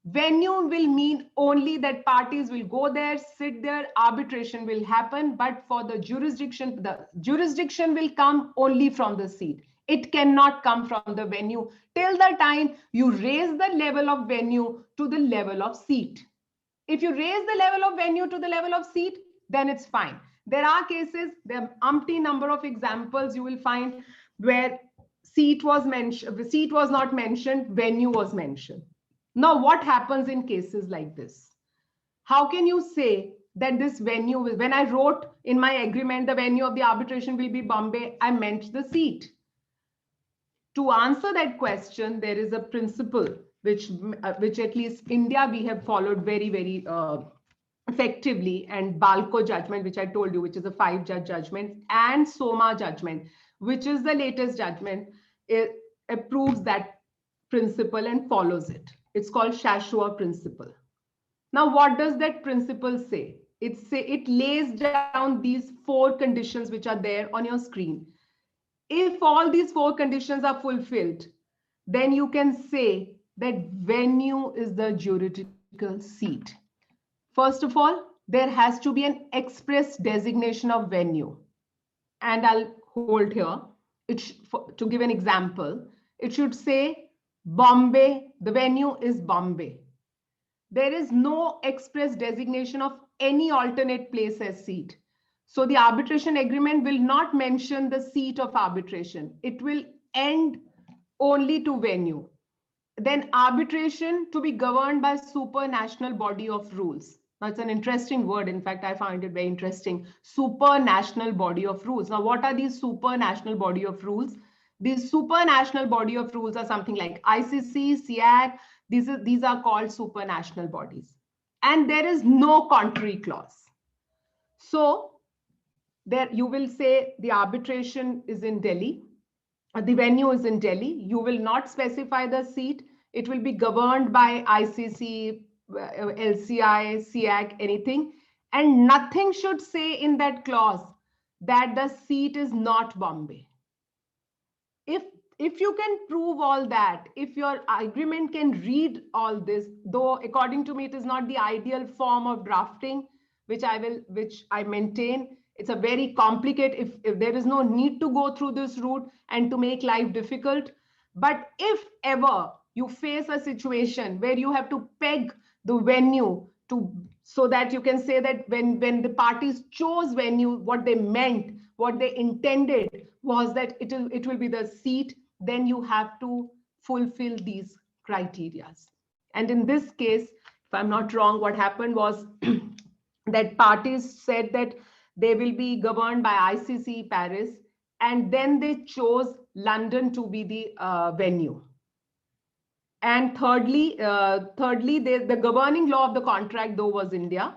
Venue will mean only that parties will go there, sit there, arbitration will happen, but for the jurisdiction will come only from the seat. It cannot come from the venue till the time you raise the level of venue to the level of seat. If you raise the level of venue to the level of seat, then it's fine. There are cases, there are umpteen number of examples you will find where seat was mentioned, the seat was not mentioned, venue was mentioned. Now, what happens in cases like this? How can you say that this venue, when I wrote in my agreement, the venue of the arbitration will be Bombay, I meant the seat? To answer that question, there is a principle which at least India we have followed very effectively, and 𝐸𝐾𝐫 judgment, which I told you, which is a 5-judge judgment, and SOMA judgment, which is the latest judgment, it approves that principle and follows it. It's called Shashua Principle. Now, what does that principle say? It lays down these 4 conditions which are there on your screen. If all these 4 conditions are fulfilled, then you can say that venue is the juridical seat. First of all, there has to be an express designation of venue. And I'll hold here. To give an example, it should say Bombay, the venue is Bombay. There is no express designation of any alternate place as seat. So the arbitration agreement will not mention the seat of arbitration. It will end only to venue. Then arbitration to be governed by supranational body of rules. Now, it's an interesting word. In fact, I find it very interesting. Supranational body of rules. Now, what are these supranational body of rules? These supranational body of rules are something like ICC, SIAC. These are called supranational bodies. And there is no contrary clause. So there you will say the arbitration is in Delhi. The venue is in Delhi. You will not specify the seat. It will be governed by ICC, LCI, SIAC, anything. And nothing should say in that clause that the seat is not Bombay. If you can prove all that, if your agreement can read all this, though according to me it is not the ideal form of drafting, which I maintain, it's a very complicated, if there is no need to go through this route and to make life difficult. But if ever you face a situation where you have to peg the venue so that you can say that when the parties chose venue, what they meant, what they intended was that it will be the seat, then you have to fulfill these criteria. And in this case, if I'm not wrong, what happened was that parties said that they will be governed by ICC Paris, and then they chose London to be the venue. And thirdly, the governing law of the contract, though, was India.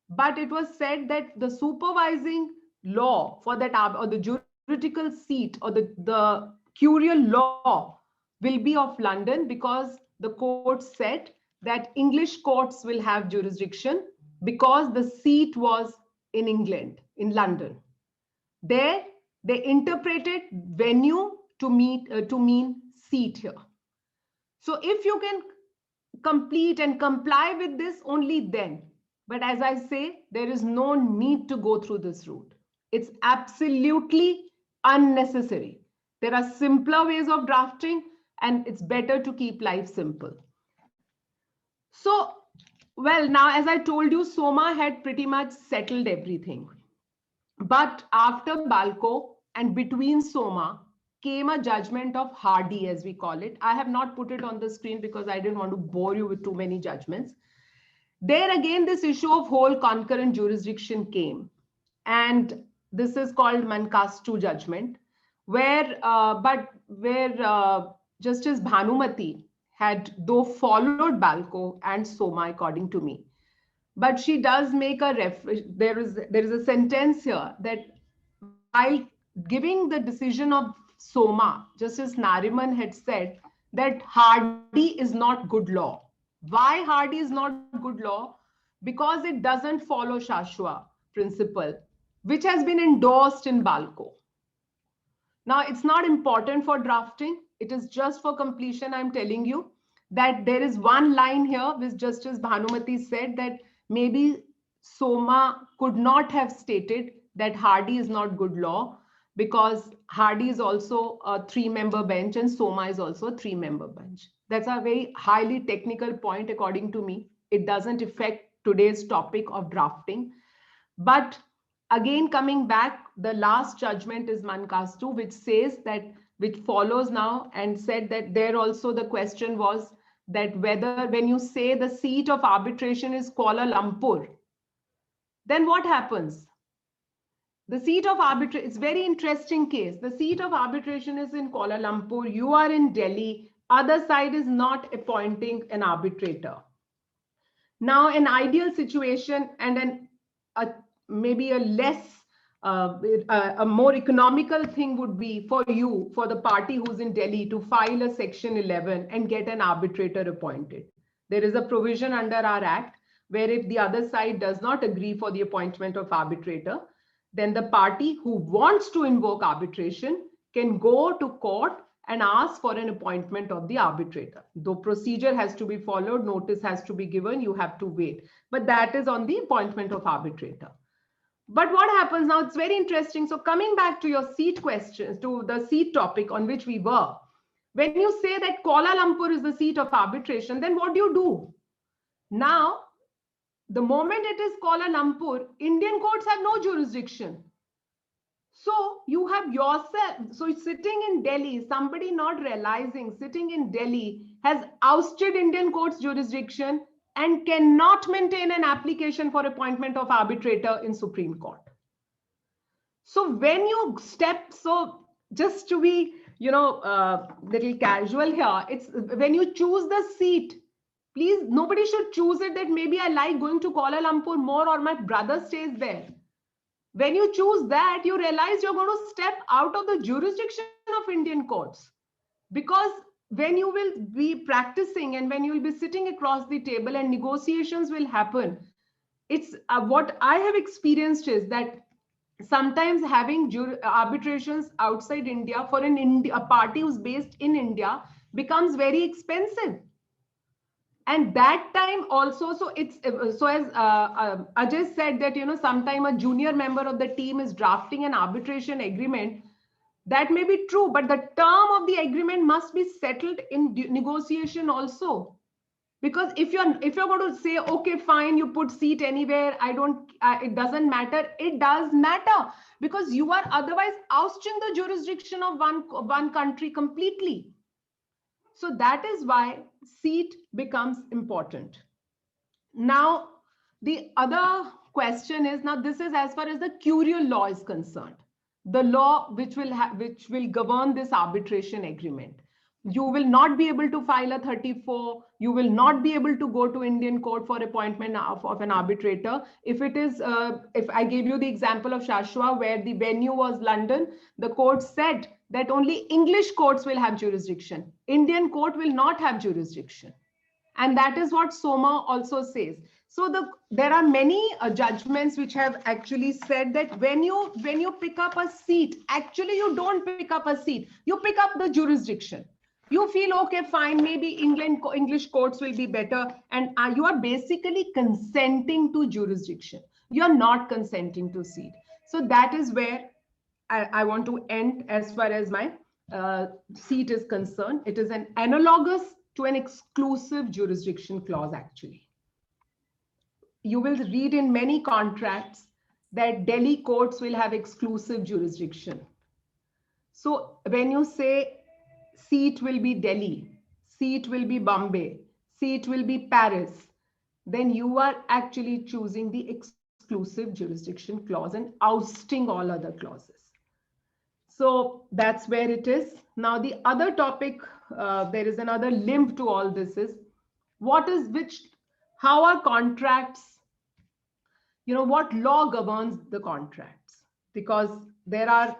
But it was said that the supervising law for that, or the juridical seat, or the curial law will be of London, because the court said that English courts will have jurisdiction because the seat was in England, in London. There, they interpreted venue to mean seat here. So if you can complete and comply with this, only then. But as I say, there is no need to go through this route. It's absolutely unnecessary. There are simpler ways of drafting, and it's better to keep life simple. So, well, now, as I told you, SOMA had pretty much settled everything. But after 𝐸𝐾𝐫 and between SOMA came a judgment of Hardy, as we call it. I have not put it on the screen because I didn't want to bore you with too many judgments. There again, this issue of whole concurrent jurisdiction came. And this is called Mankastu judgment, where Justice Bhanumati had, though, followed 𝐸𝐾𝐫 and SOMA, according to me. But she does make a reference. There is a sentence here that while giving the decision of SOMA, Justice Nariman had said that Hardy is not good law. Why Hardy is not good law? Because it doesn't follow Shashua Principle, which has been endorsed in 𝐸𝐾𝐫. Now, it's not important for drafting. It is just for completion. I'm telling you that there is one line here which Justice Bhanumati said that maybe SOMA could not have stated that Hardy is not good law, because Hardy is also a 3-member bench and SOMA is also a 3-member bench. That's a very highly technical point, according to me. It doesn't affect today's topic of drafting. But again, coming back, the last judgment is Mankastu, which says that, which follows now, and said that there also the question was that whether when you say the seat of arbitration is Kuala Lumpur, then what happens? The seat of arbitration, it's very interesting case. The seat of arbitration is in Kuala Lumpur. You are in Delhi. Other side is not appointing an arbitrator. Now, an ideal situation and maybe a less, a more economical thing would be for you, for the party who's in Delhi, to file a Section 11 and get an arbitrator appointed. There is a provision under our Act where if the other side does not agree for the appointment of arbitrator, then the party who wants to invoke arbitration can go to court and ask for an appointment of the arbitrator. Though procedure has to be followed, notice has to be given, you have to wait. But that is on the appointment of arbitrator. But what happens now, it's very interesting. So coming back to your seat questions, to the seat topic on which we were, when you say that Kuala Lumpur is the seat of arbitration, then what do you do? Now, the moment it is Kuala Lumpur, Indian courts have no jurisdiction. So you have yourself, so sitting in Delhi, somebody not realizing, sitting in Delhi has ousted Indian courts jurisdiction and cannot maintain an application for appointment of arbitrator in Supreme Court. So when you step, so just to be, little casual here, it's when you choose the seat, please, nobody should choose it that maybe I like going to Kuala Lumpur more or my brother stays there. When you choose that, you realize you're going to step out of the jurisdiction of Indian courts. Because when you will be practicing and when you will be sitting across the table and negotiations will happen, it's what I have experienced is that sometimes having arbitrations outside India for a party who's based in India becomes very expensive. And that time also, so it's so as Ajay said that, sometime a junior member of the team is drafting an arbitration agreement. That may be true, but the term of the agreement must be settled in negotiation also. Because if you're going to say, okay, fine, you put seat anywhere, it doesn't matter. It does matter because you are otherwise ousting the jurisdiction of one country completely. So that is why seat becomes important. Now, the other question is, now this is as far as the curial law is concerned, the law which will govern this arbitration agreement. You will not be able to file a 34. You will not be able to go to Indian court for appointment of an arbitrator. If it is, if I gave you the example of Shashua, where the venue was London, the court said that only English courts will have jurisdiction. Indian court will not have jurisdiction. And that is what SOMA also says. So there are many judgments which have actually said that when you pick up a seat, actually you don't pick up a seat, you pick up the jurisdiction. You feel, okay, fine, maybe English courts will be better. And you are basically consenting to jurisdiction. You're not consenting to seat. So that is where I want to end as far as my seat is concerned. It is an analogous to an exclusive jurisdiction clause, actually. You will read in many contracts that Delhi courts will have exclusive jurisdiction. So when you say seat will be Delhi, seat will be Bombay, seat will be Paris, then you are actually choosing the exclusive jurisdiction clause and ousting all other clauses. So that's where it is. Now, the other topic, there is another limb to all this is how are contracts, what law governs the contracts? Because there are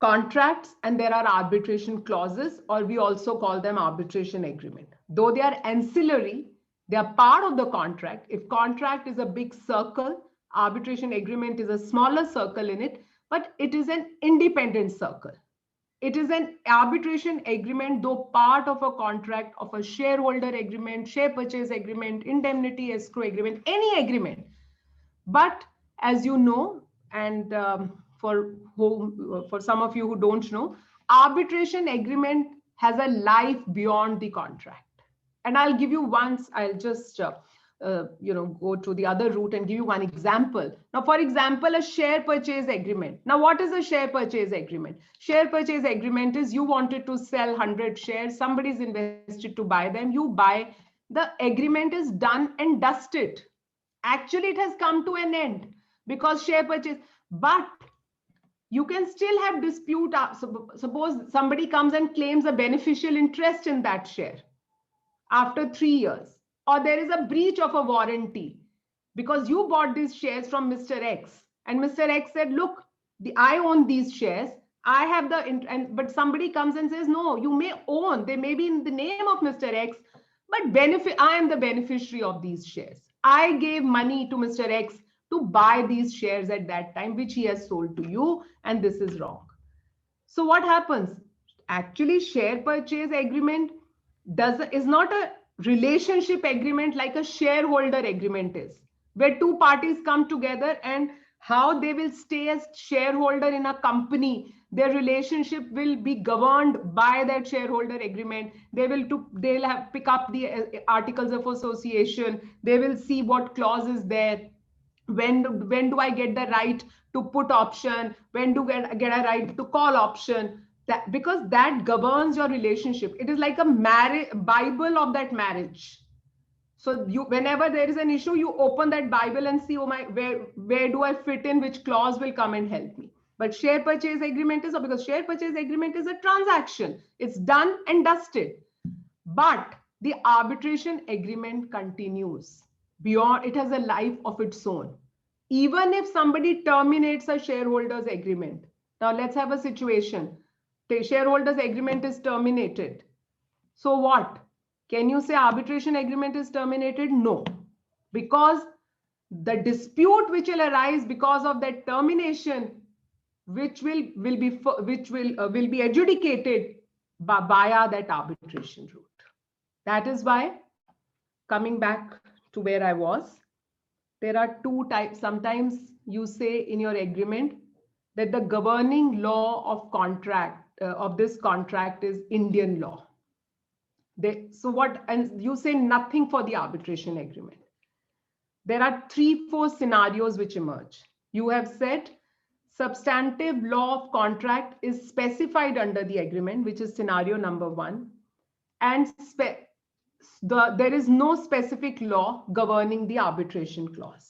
contracts and there are arbitration clauses, or we also call them arbitration agreement. Though they are ancillary, they are part of the contract. If contract is a big circle, arbitration agreement is a smaller circle in it, but it is an independent circle. It is an arbitration agreement, though part of a contract of a shareholder agreement, share purchase agreement, indemnity escrow agreement, any agreement. But as you know, and for some of you who don't know, arbitration agreement has a life beyond the contract. And I'll give you once, I'll just go to the other route and give you one example. Now, for example, a share purchase agreement. Now, what is a share purchase agreement? Share purchase agreement is you wanted to sell 100 shares, somebody's invested to buy them, you buy, the agreement is done and dusted. Actually, it has come to an end because share purchase, but you can still have dispute. Suppose somebody comes and claims a beneficial interest in that share after 3 years, or there is a breach of a warranty because you bought these shares from Mr. X and Mr. X said, look, I own these shares. I have but somebody comes and says, no, you may own, they may be in the name of Mr. X, but I am the beneficiary of these shares. I gave money to Mr. X to buy these shares at that time, which he has sold to you, and this is wrong. So what happens? Actually, share purchase agreement is not a relationship agreement like a shareholder agreement is, where two parties come together and how they will stay as shareholder in a company. Their relationship will be governed by that shareholder agreement. They'll have pick up the articles of association. They will see what clause is there. When do I get the right to put option? When do I get a right to call option? Because that governs your relationship. It is like a Bible of that marriage. So whenever there is an issue, you open that Bible and see, where do I fit in? Which clause will come and help me? But share purchase agreement is, because share purchase agreement is a transaction. It's done and dusted. But the arbitration agreement continues. Beyond, it has a life of its own. Even if somebody terminates a shareholders agreement. Now let's have a situation. The shareholders agreement is terminated. So what? Can you say arbitration agreement is terminated? No, because the dispute which will arise because of that termination, which will be adjudicated via that arbitration route. That is why, coming back to where I was, there are two types. Sometimes you say in your agreement that the governing law of this contract is Indian law. And you say nothing for the arbitration agreement. There are 3-4 scenarios which emerge. You have said substantive law of contract is specified under the agreement, which is scenario number 1. And there is no specific law governing the arbitration clause.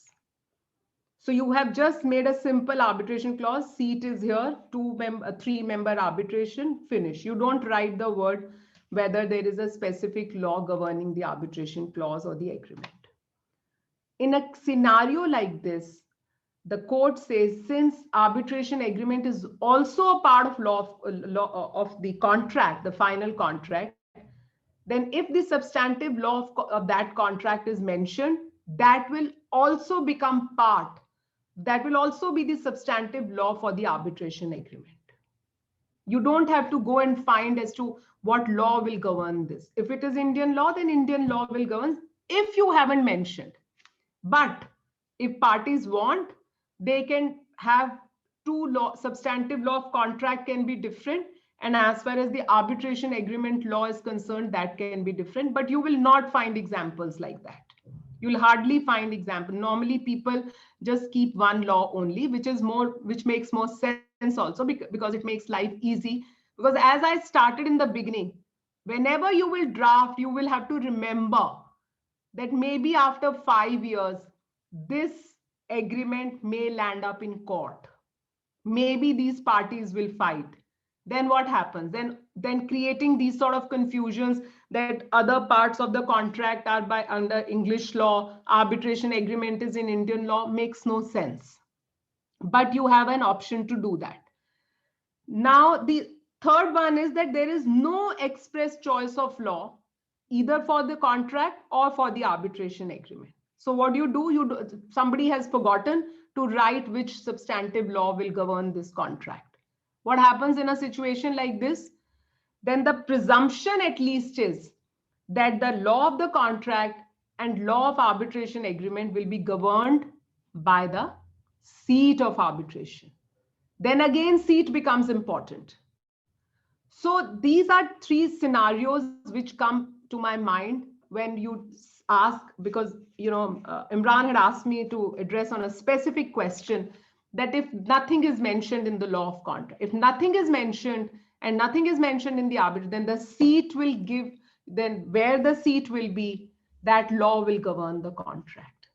So you have just made a simple arbitration clause. Seat is here, 3-member arbitration, finish. You don't write the word whether there is a specific law governing the arbitration clause or the agreement. In a scenario like this, the court says, since arbitration agreement is also a part of law of the contract, the final contract, then if the substantive law of that contract is mentioned, that will also become part. That will also be the substantive law for the arbitration agreement. You don't have to go and find as to what law will govern this. If it is Indian law, then Indian law will govern if you haven't mentioned. But if parties want, they can have substantive law of contract can be different. And as far as the arbitration agreement law is concerned, that can be different. But you will not find examples like that. You'll hardly find examples. Normally, people just keep one law only, which makes more sense also because it makes life easy. Because as I started in the beginning, whenever you will draft, you will have to remember that maybe after 5 years, this agreement may land up in court. Maybe these parties will fight. Then what happens? Then creating these sort of confusions that other parts of the contract are under English law, arbitration agreement is in Indian law, makes no sense. But you have an option to do that. Now, the third one is that there is no express choice of law, either for the contract or for the arbitration agreement. So what do? Somebody has forgotten to write which substantive law will govern this contract. What happens in a situation like this? Then the presumption at least is that the law of the contract and law of arbitration agreement will be governed by the seat of arbitration. Then again, seat becomes important. So these are 3 scenarios which come to my mind when you ask, because Imran had asked me to address on a specific question, that if nothing is mentioned in the law of contract, if nothing is mentioned and nothing is mentioned in the arbitration, then the seat will give, then where the seat will be, that law will govern the contract.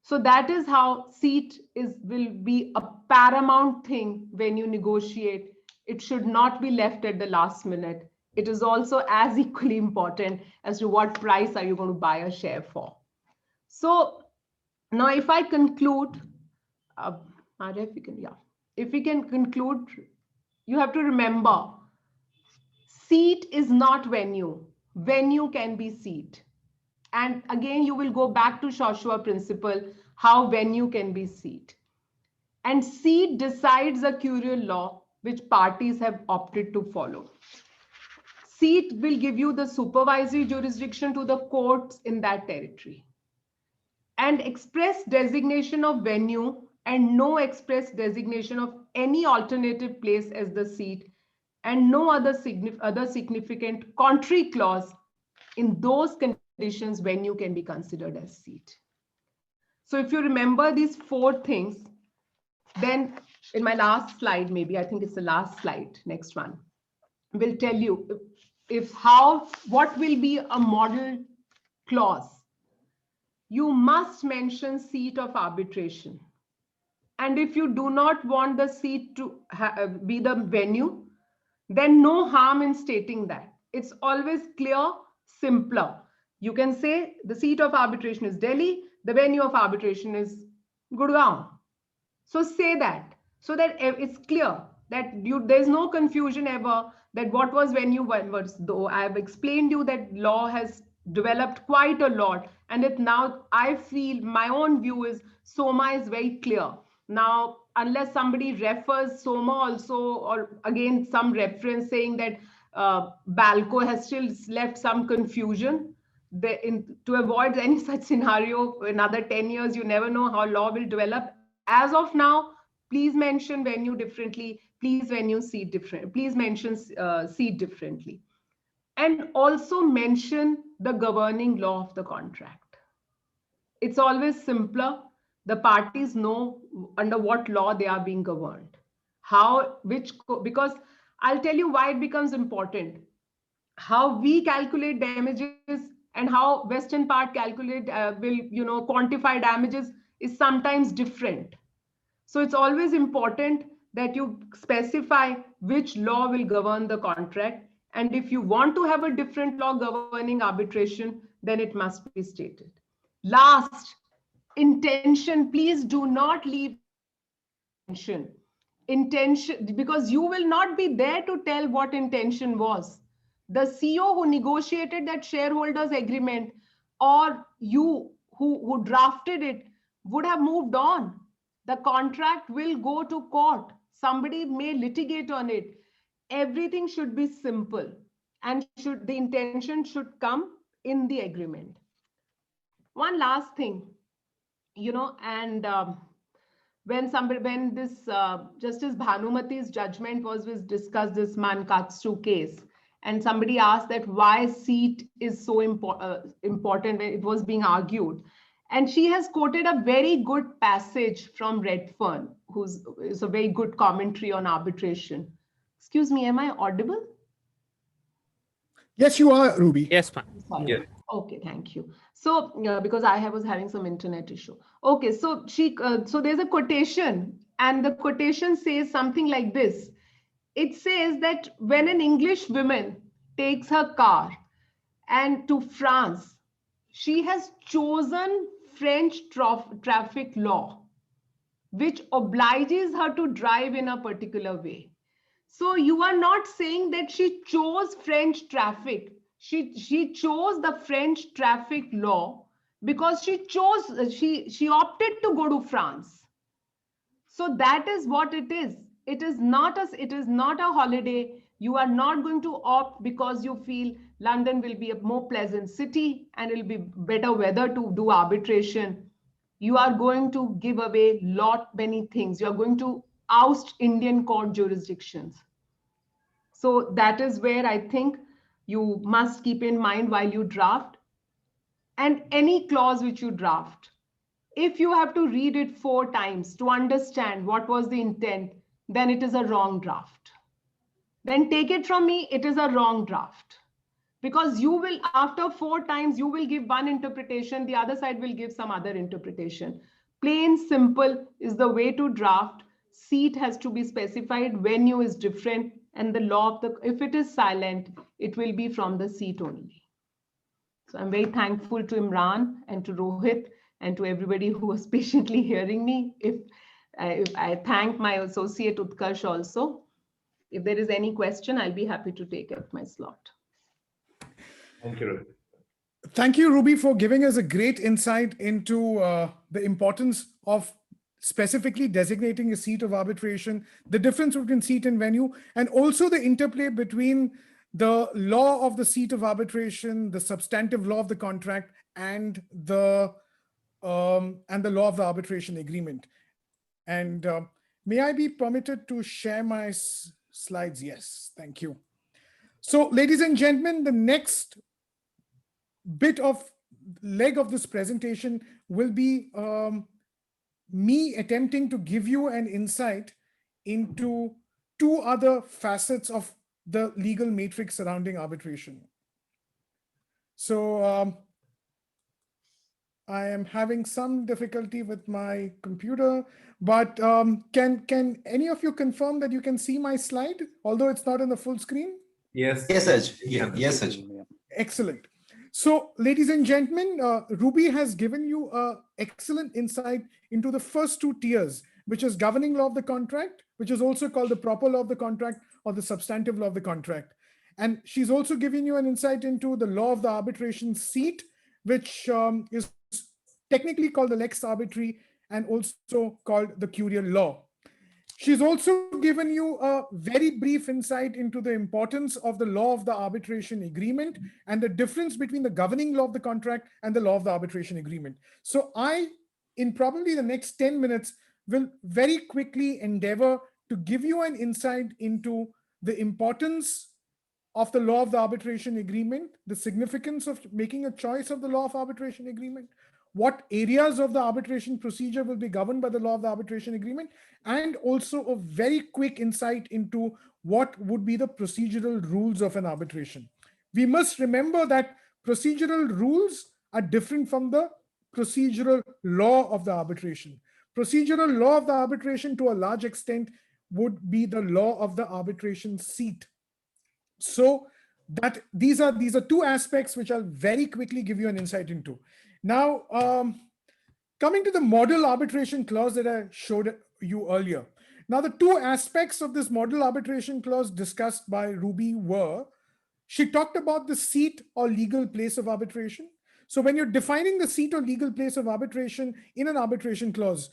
So that is how seat will be a paramount thing when you negotiate. It should not be left at the last minute. It is also as equally important as to what price are you going to buy a share for. So now if I conclude, if we can conclude, you have to remember, seat is not venue. Venue can be seat. And again, you will go back to Shashua Principle, how venue can be seat. And seat decides a curial law which parties have opted to follow. Seat will give you the supervisory jurisdiction to the courts in that territory. And express designation of venue and no express designation of any alternative place as the seat, and no other significant contrary clause, in those conditions venue can be considered as seat. So if you remember these 4 things, then in my last slide, maybe I think it's the last slide, next one, will tell you what will be a model clause. You must mention seat of arbitration. And if you do not want the seat to be the venue, then no harm in stating that. It's always clear, simpler. You can say the seat of arbitration is Delhi, the venue of arbitration is Gurgaon. So say that, so that it's clear that there's no confusion ever that what was venue was. Though I have explained you that law has developed quite a lot, and it now, I feel, my own view is SOMA is very clear. Now, unless somebody refers SOMA also, or again some reference saying that BALCO has still left some confusion, to avoid any such scenario, another 10 years, you never know how law will develop. As of now, please mention venue differently. Please venue seat different. Please mention seat differently. And also mention the governing law of the contract. It's always simpler. The parties know under what law they are being governed. Because I'll tell you why it becomes important. How we calculate damages and how Western part calculate will quantify damages is sometimes different. So it's always important that you specify which law will govern the contract. And if you want to have a different law governing arbitration, then it must be stated. Last, intention. Please do not leave intention, because you will not be there to tell what intention was. The CEO who negotiated that shareholders agreement, or you who drafted it, would have moved on. The contract will go to court. Somebody may litigate on it. Everything should be simple, and the intention should come in the agreement. One last thing, and when this Justice Bhanumati's judgment was discussed, this Mankatsu case, and somebody asked that why seat is so important when it was being argued. And she has quoted a very good passage from Redfern, is a very good commentary on arbitration. Excuse me, am I audible?
Yes, you are, Ruby.
Yes, ma'am.
Yes.
Okay, thank you. So, because I was having some internet issue. Okay, so so there's a quotation, and the quotation says something like this. It says that when an English woman takes her car and to France, she has chosen French traffic law, which obliges her to drive in a particular way. So you are not saying that she chose French traffic. She chose the French traffic law because she opted to go to France. So that is what it is. It is not a holiday. You are not going to opt because you feel London will be a more pleasant city and it will be better weather to do arbitration. You are going to give away many things. You are going to oust Indian court jurisdictions. So that is where I think you must keep in mind while you draft. And any clause which you draft, if you have to read it 4 times to understand what was the intent, then it is a wrong draft. Then take it from me, it is a wrong draft. Because you will, after 4 times, you will give one interpretation, the other side will give some other interpretation. Plain, simple is the way to draft. Seat has to be specified, venue is different, and the law of the, if it is silent, it will be from the seat only. So I'm very thankful to Imran and to Rohit and to everybody who was patiently hearing me. If I thank my associate Utkarsh also. If there is any question, I'll be happy to take up my slot.
Thank you.
Thank you, Ruby, for giving us a great insight into the importance of specifically designating a seat of arbitration, the difference between seat and venue, and also the interplay between the law of the seat of arbitration, the substantive law of the contract, and the law of the arbitration agreement. And may I be permitted to share my slides? Yes, thank you. So, ladies and gentlemen, the next leg of this presentation will be me attempting to give you an insight into 2 other facets of the legal matrix surrounding arbitration. So I am having some difficulty with my computer, but can any of you confirm that you can see my slide, although it's not in the full screen?
Yes.
Yes, Ajay. Yes, Ajay.
Excellent. So, ladies and gentlemen, Ruby has given you an excellent insight into the first 2 tiers, which is governing law of the contract, which is also called the proper law of the contract or the substantive law of the contract. And she's also given you an insight into the law of the arbitration seat, which is technically called the lex arbitri and also called the curial law. She's also given you a very brief insight into the importance of the law of the arbitration agreement and the difference between the governing law of the contract and the law of the arbitration agreement. So I, in probably the next 10 minutes, will very quickly endeavor to give you an insight into the importance of the law of the arbitration agreement, the significance of making a choice of the law of arbitration agreement, what areas of the arbitration procedure will be governed by the law of the arbitration agreement, and also a very quick insight into what would be the procedural rules of an arbitration. We must remember that procedural rules are different from the procedural law of the arbitration. Procedural law of the arbitration, to a large extent, would be the law of the arbitration seat. So that these are 2 aspects which I'll very quickly give you an insight into. Now, coming to the model arbitration clause that I showed you earlier. Now, the 2 aspects of this model arbitration clause discussed by Ruby were, she talked about the seat or legal place of arbitration. So when you're defining the seat or legal place of arbitration in an arbitration clause,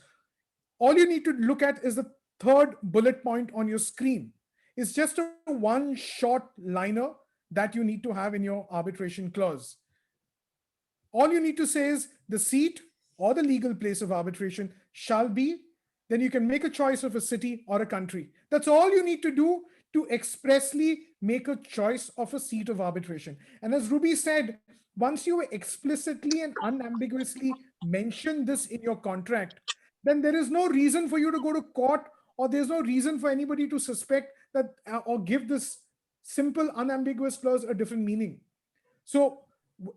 all you need to look at is the 3rd bullet point on your screen. It's just a 1 short liner that you need to have in your arbitration clause. All you need to say is the seat or the legal place of arbitration shall be, then you can make a choice of a city or a country. That's all you need to do to expressly make a choice of a seat of arbitration. And as Ruby said, once you explicitly and unambiguously mention this in your contract, then there is no reason for you to go to court, or there's no reason for anybody to suspect that or give this simple unambiguous clause a different meaning. So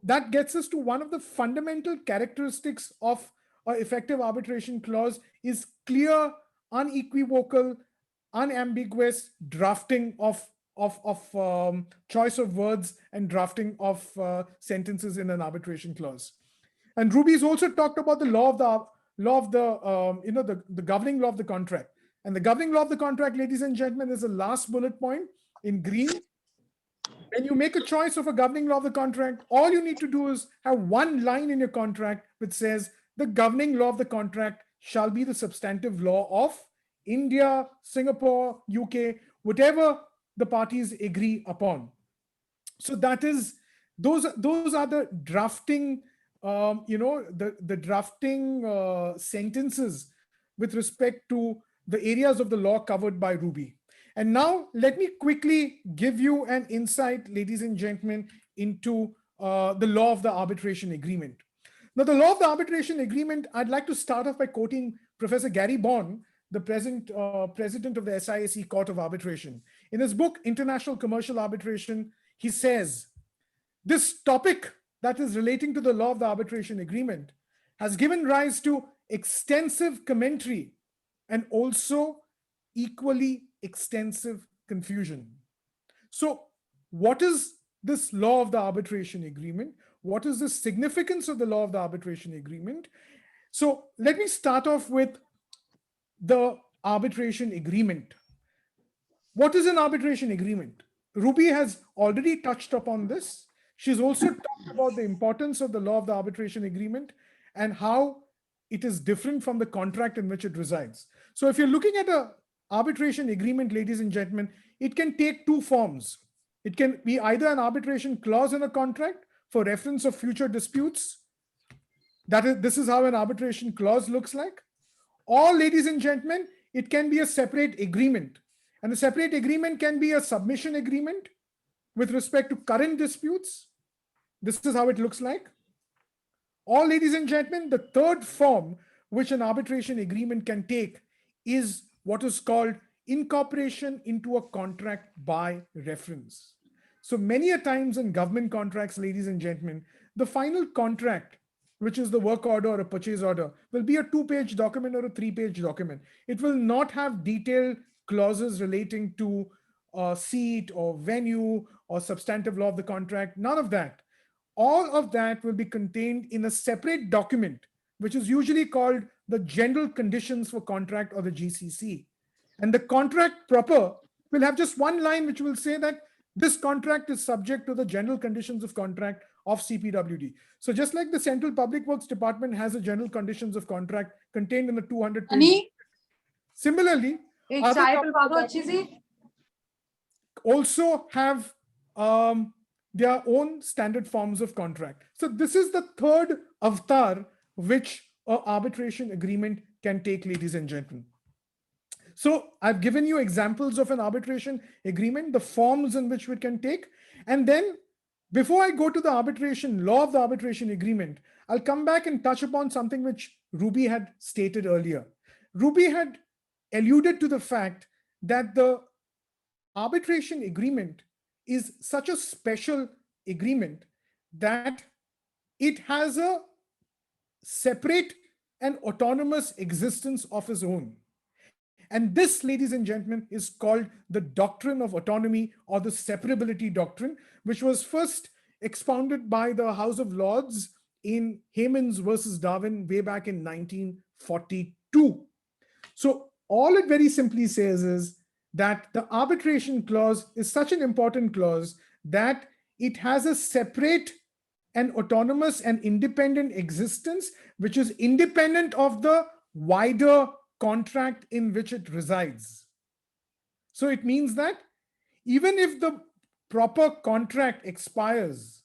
that gets us to one of the fundamental characteristics of an effective arbitration clause is clear, unequivocal, unambiguous drafting of choice of words and drafting of sentences in an arbitration clause. And Ruby's also talked about the the governing law of the contract. And the governing law of the contract, ladies and gentlemen, is the last bullet point in green. When you make a choice of a governing law of the contract, all you need to do is have 1 line in your contract which says the governing law of the contract shall be the substantive law of India, Singapore, UK, whatever the parties agree upon. So that is, those are the drafting, the drafting sentences with respect to the areas of the law covered by Ruby. And now let me quickly give you an insight, ladies and gentlemen, into the law of the arbitration agreement. Now, the law of the arbitration agreement, I'd like to start off by quoting Professor Gary Bourne, the present president of the SIAC Court of Arbitration. In his book, International Commercial Arbitration, he says, this topic that is relating to the law of the arbitration agreement has given rise to extensive commentary and also equally extensive confusion. So what is this law of the arbitration agreement? What is the significance of the law of the arbitration agreement? So let me start off with the arbitration agreement. What is an arbitration agreement? Ruby has already touched upon this. She's also talked about the importance of the law of the arbitration agreement and how it is different from the contract in which it resides. So if you're looking at an arbitration agreement, ladies and gentlemen, it can take two forms. It can be either an arbitration clause in a contract for reference of future disputes. This is how an arbitration clause looks like. Or, ladies and gentlemen, it can be a separate agreement. And a separate agreement can be a submission agreement with respect to current disputes. This is how it looks like. Or, ladies and gentlemen, the third form which an arbitration agreement can take is what is called incorporation into a contract by reference. So many a times in government contracts, ladies and gentlemen, the final contract, which is the work order or a purchase order, will be a 2-page document or a 3-page document. It will not have detailed clauses relating to seat or venue or substantive law of the contract, none of that. All of that will be contained in a separate document, which is usually called the General Conditions for Contract or the GCC. And the contract proper will have just one line which will say that this contract is subject to the general conditions of contract of CPWD. So just like the Central Public Works Department has a general conditions of contract contained in the 200 pages. Similarly, also have their own standard forms of contract. So this is the third avatar which an arbitration agreement can take, ladies and gentlemen. So I've given you examples of an arbitration agreement, the forms in which we can take. And then before I go to the arbitration law of the arbitration agreement, I'll come back and touch upon something which Ruby had stated earlier. Ruby had alluded to the fact that the arbitration agreement is such a special agreement that it has a separate and autonomous existence of its own. And this, ladies and gentlemen, is called the Doctrine of Autonomy or the Separability Doctrine, which was first expounded by the House of Lords in Hammonds versus Darwin way back in 1942. So all it very simply says is that the arbitration clause is such an important clause that it has a separate and autonomous and independent existence, which is independent of the wider contract in which it resides. So it means that even if the proper contract expires,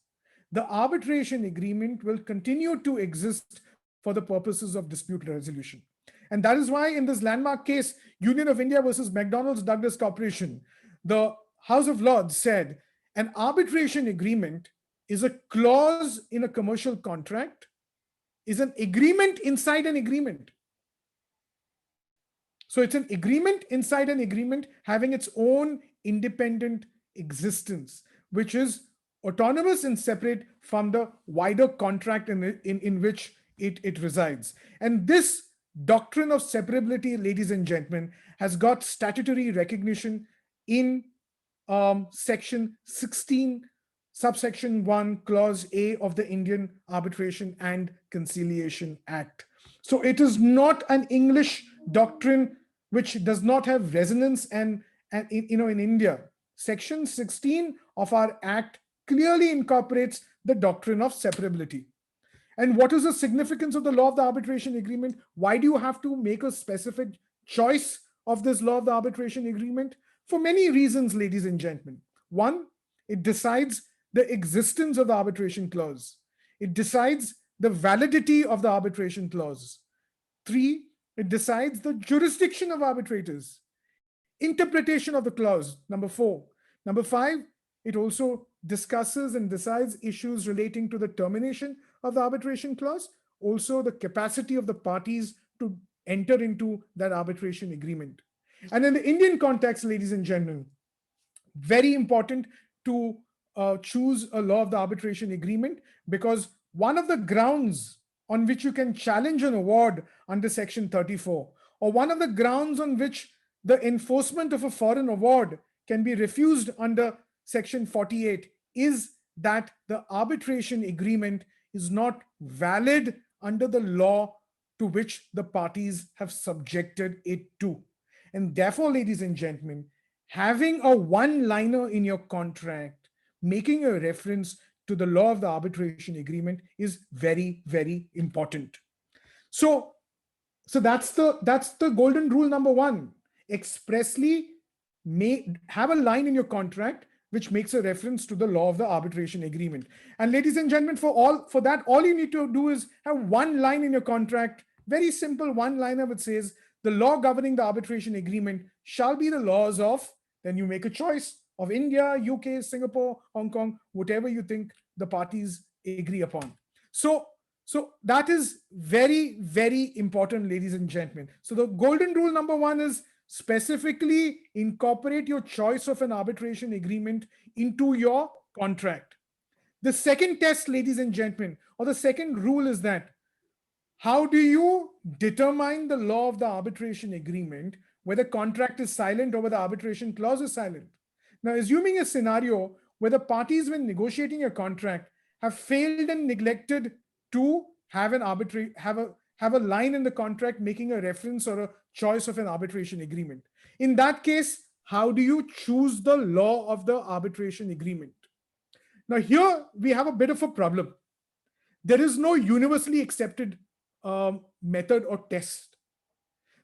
the arbitration agreement will continue to exist for the purposes of dispute resolution. And that is why in this landmark case, Union of India versus McDonald's Douglas Corporation, the House of Lords said an arbitration agreement is a clause in a commercial contract, is an agreement inside an agreement. So it's an agreement inside an agreement having its own independent existence, which is autonomous and separate from the wider contract in which it resides. And this doctrine of separability, ladies and gentlemen, has got statutory recognition in section 16, subsection 1, clause A of the Indian Arbitration and Conciliation Act. So it is not an English doctrine which does not have resonance and in India. Section 16 of our Act clearly incorporates the doctrine of separability. And what is the significance of the law of the arbitration agreement? Why do you have to make a specific choice of this law of the arbitration agreement? For many reasons, ladies and gentlemen. One, it decides the existence of the arbitration clause. It decides the validity of the arbitration clause. 3, it decides the jurisdiction of arbitrators, interpretation of the clause, number 4. Number 5, it also discusses and decides issues relating to the termination of the arbitration clause, also the capacity of the parties to enter into that arbitration agreement. And in the Indian context, ladies and gentlemen, very important to choose a law of the arbitration agreement, because one of the grounds on which you can challenge an award under Section 34, or one of the grounds on which the enforcement of a foreign award can be refused under Section 48, is that the arbitration agreement is not valid under the law to which the parties have subjected it to. And therefore, ladies and gentlemen, having a one-liner in your contract making a reference to the law of the arbitration agreement is very, very important. So that's the golden rule number one. Expressly have a line in your contract which makes a reference to the law of the arbitration agreement. And ladies and gentlemen, for that, all you need to do is have one line in your contract, very simple one-liner, which says the law governing the arbitration agreement shall be the laws of, then you make a choice of India, UK, Singapore, Hong Kong, whatever you think the parties agree upon. So that is very, very important, ladies and gentlemen. So the golden rule number one is specifically incorporate your choice of an arbitration agreement into your contract. The second test, ladies and gentlemen, or the second rule is that how do you determine the law of the arbitration agreement, whether contract is silent or whether arbitration clause is silent? Now, assuming a scenario where the parties, when negotiating a contract, have failed and neglected to have a line in the contract making a reference or a choice of an arbitration agreement. In that case, how do you choose the law of the arbitration agreement? Now, here we have a bit of a problem. There is no universally accepted method or test.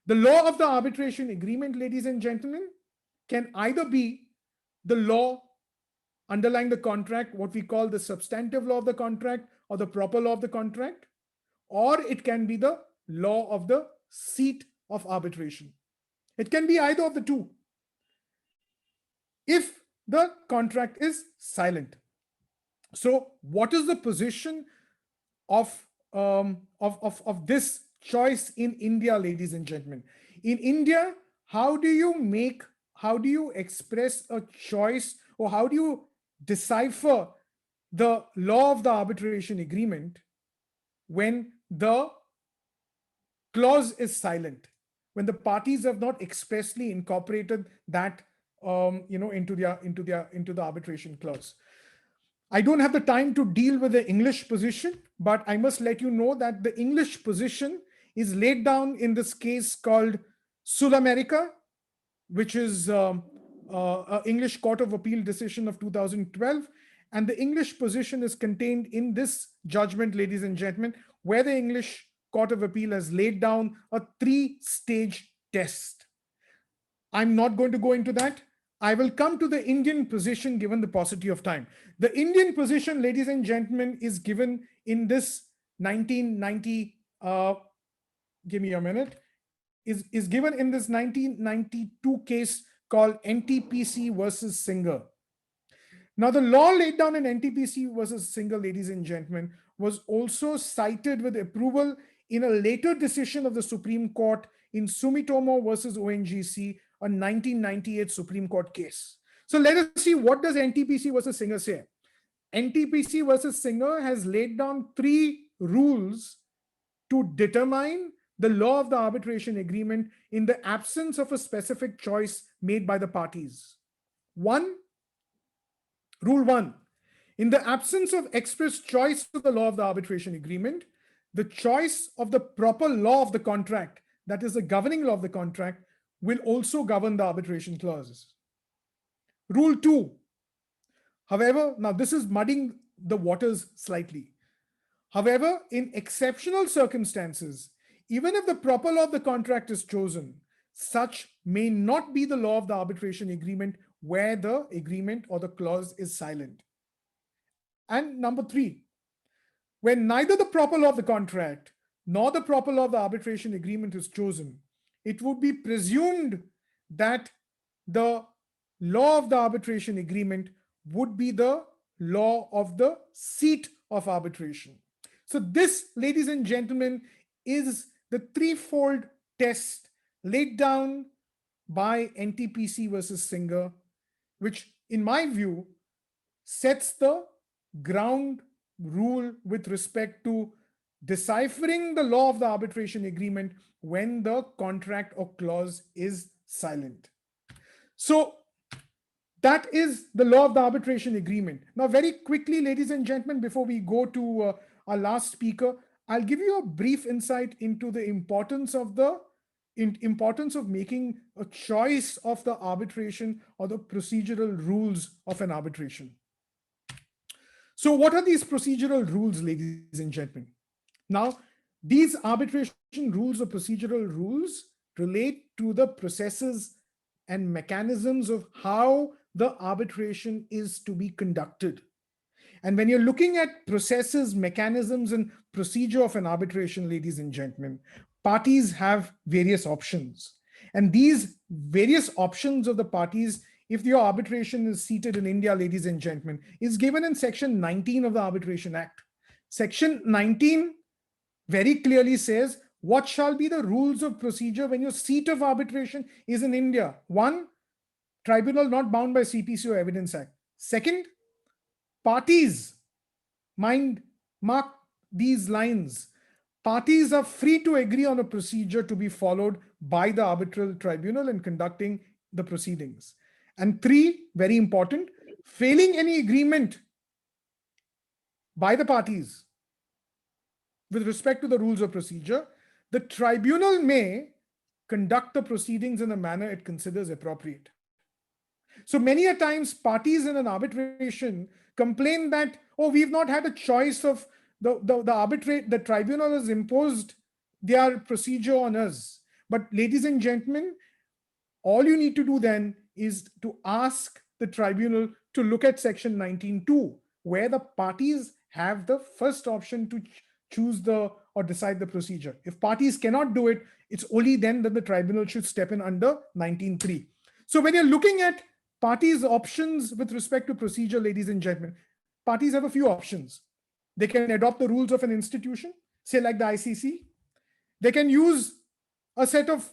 The law of the arbitration agreement, ladies and gentlemen, can either be the law underlying the contract, what we call the substantive law of the contract or the proper law of the contract, or it can be the law of the seat of arbitration. It can be either of the two if the contract is silent. So what is the position of this choice in India, ladies and gentlemen? In India, how do you express a choice, or how do you decipher the law of the arbitration agreement when the clause is silent, when the parties have not expressly incorporated that into the arbitration clause? I don't have the time to deal with the English position, but I must let you know that the English position is laid down in this case called Sul America, which is an English Court of Appeal decision of 2012. And the English position is contained in this judgment, ladies and gentlemen, where the English Court of Appeal has laid down a 3-stage test. I'm not going to go into that. I will come to the Indian position given the paucity of time. The Indian position, ladies and gentlemen, is given in this 1990, give me a minute, is given in this 1992 case called NTPC versus Singh. Now, the law laid down in NTPC versus Singh, ladies and gentlemen, was also cited with approval in a later decision of the Supreme Court in Sumitomo versus ONGC, a 1998 Supreme Court case. So let us see, what does NTPC versus Singh say? NTPC versus Singh has laid down 3 rules to determine the law of the arbitration agreement in the absence of a specific choice made by the parties. Rule 1, in the absence of express choice of the law of the arbitration agreement, the choice of the proper law of the contract, that is the governing law of the contract, will also govern the arbitration clauses. Rule 2, however, now this is muddying the waters slightly. However, in exceptional circumstances, even if the proper law of the contract is chosen, such may not be the law of the arbitration agreement where the agreement or the clause is silent. And number 3, when neither the proper law of the contract nor the proper law of the arbitration agreement is chosen, it would be presumed that the law of the arbitration agreement would be the law of the seat of arbitration. So this, ladies and gentlemen, is the threefold test laid down by NTPC versus Singh, which in my view sets the ground rule with respect to deciphering the law of the arbitration agreement when the contract or clause is silent. So that is the law of the arbitration agreement. Now, very quickly, ladies and gentlemen, before we go to our last speaker, I'll give you a brief insight into the importance of making a choice of the arbitration or the procedural rules of an arbitration. So what are these procedural rules, ladies and gentlemen? Now, these arbitration rules or procedural rules relate to the processes and mechanisms of how the arbitration is to be conducted. And when you're looking at processes, mechanisms, and procedure of an arbitration, ladies and gentlemen, parties have various options. And these various options of the parties, if your arbitration is seated in India, ladies and gentlemen, is given in Section 19 of the Arbitration Act. Section 19 very clearly says what shall be the rules of procedure when your seat of arbitration is in India. One, tribunal not bound by CPC or Evidence Act. Second, parties, mark these lines. Parties are free to agree on a procedure to be followed by the arbitral tribunal in conducting the proceedings. And three, very important, failing any agreement by the parties with respect to the rules of procedure, the tribunal may conduct the proceedings in a manner it considers appropriate. So many a times parties in an arbitration complain that, oh, we've not had a choice of the tribunal has imposed their procedure on us. But ladies and gentlemen, all you need to do then is to ask the tribunal to look at Section 19(2), where the parties have the first option to choose or decide the procedure. If parties cannot do it, it's only then that the tribunal should step in under 19(3). So when you're looking at parties' options with respect to procedure, ladies and gentlemen, parties have a few options. They can adopt the rules of an institution, say like the ICC. They can use a set of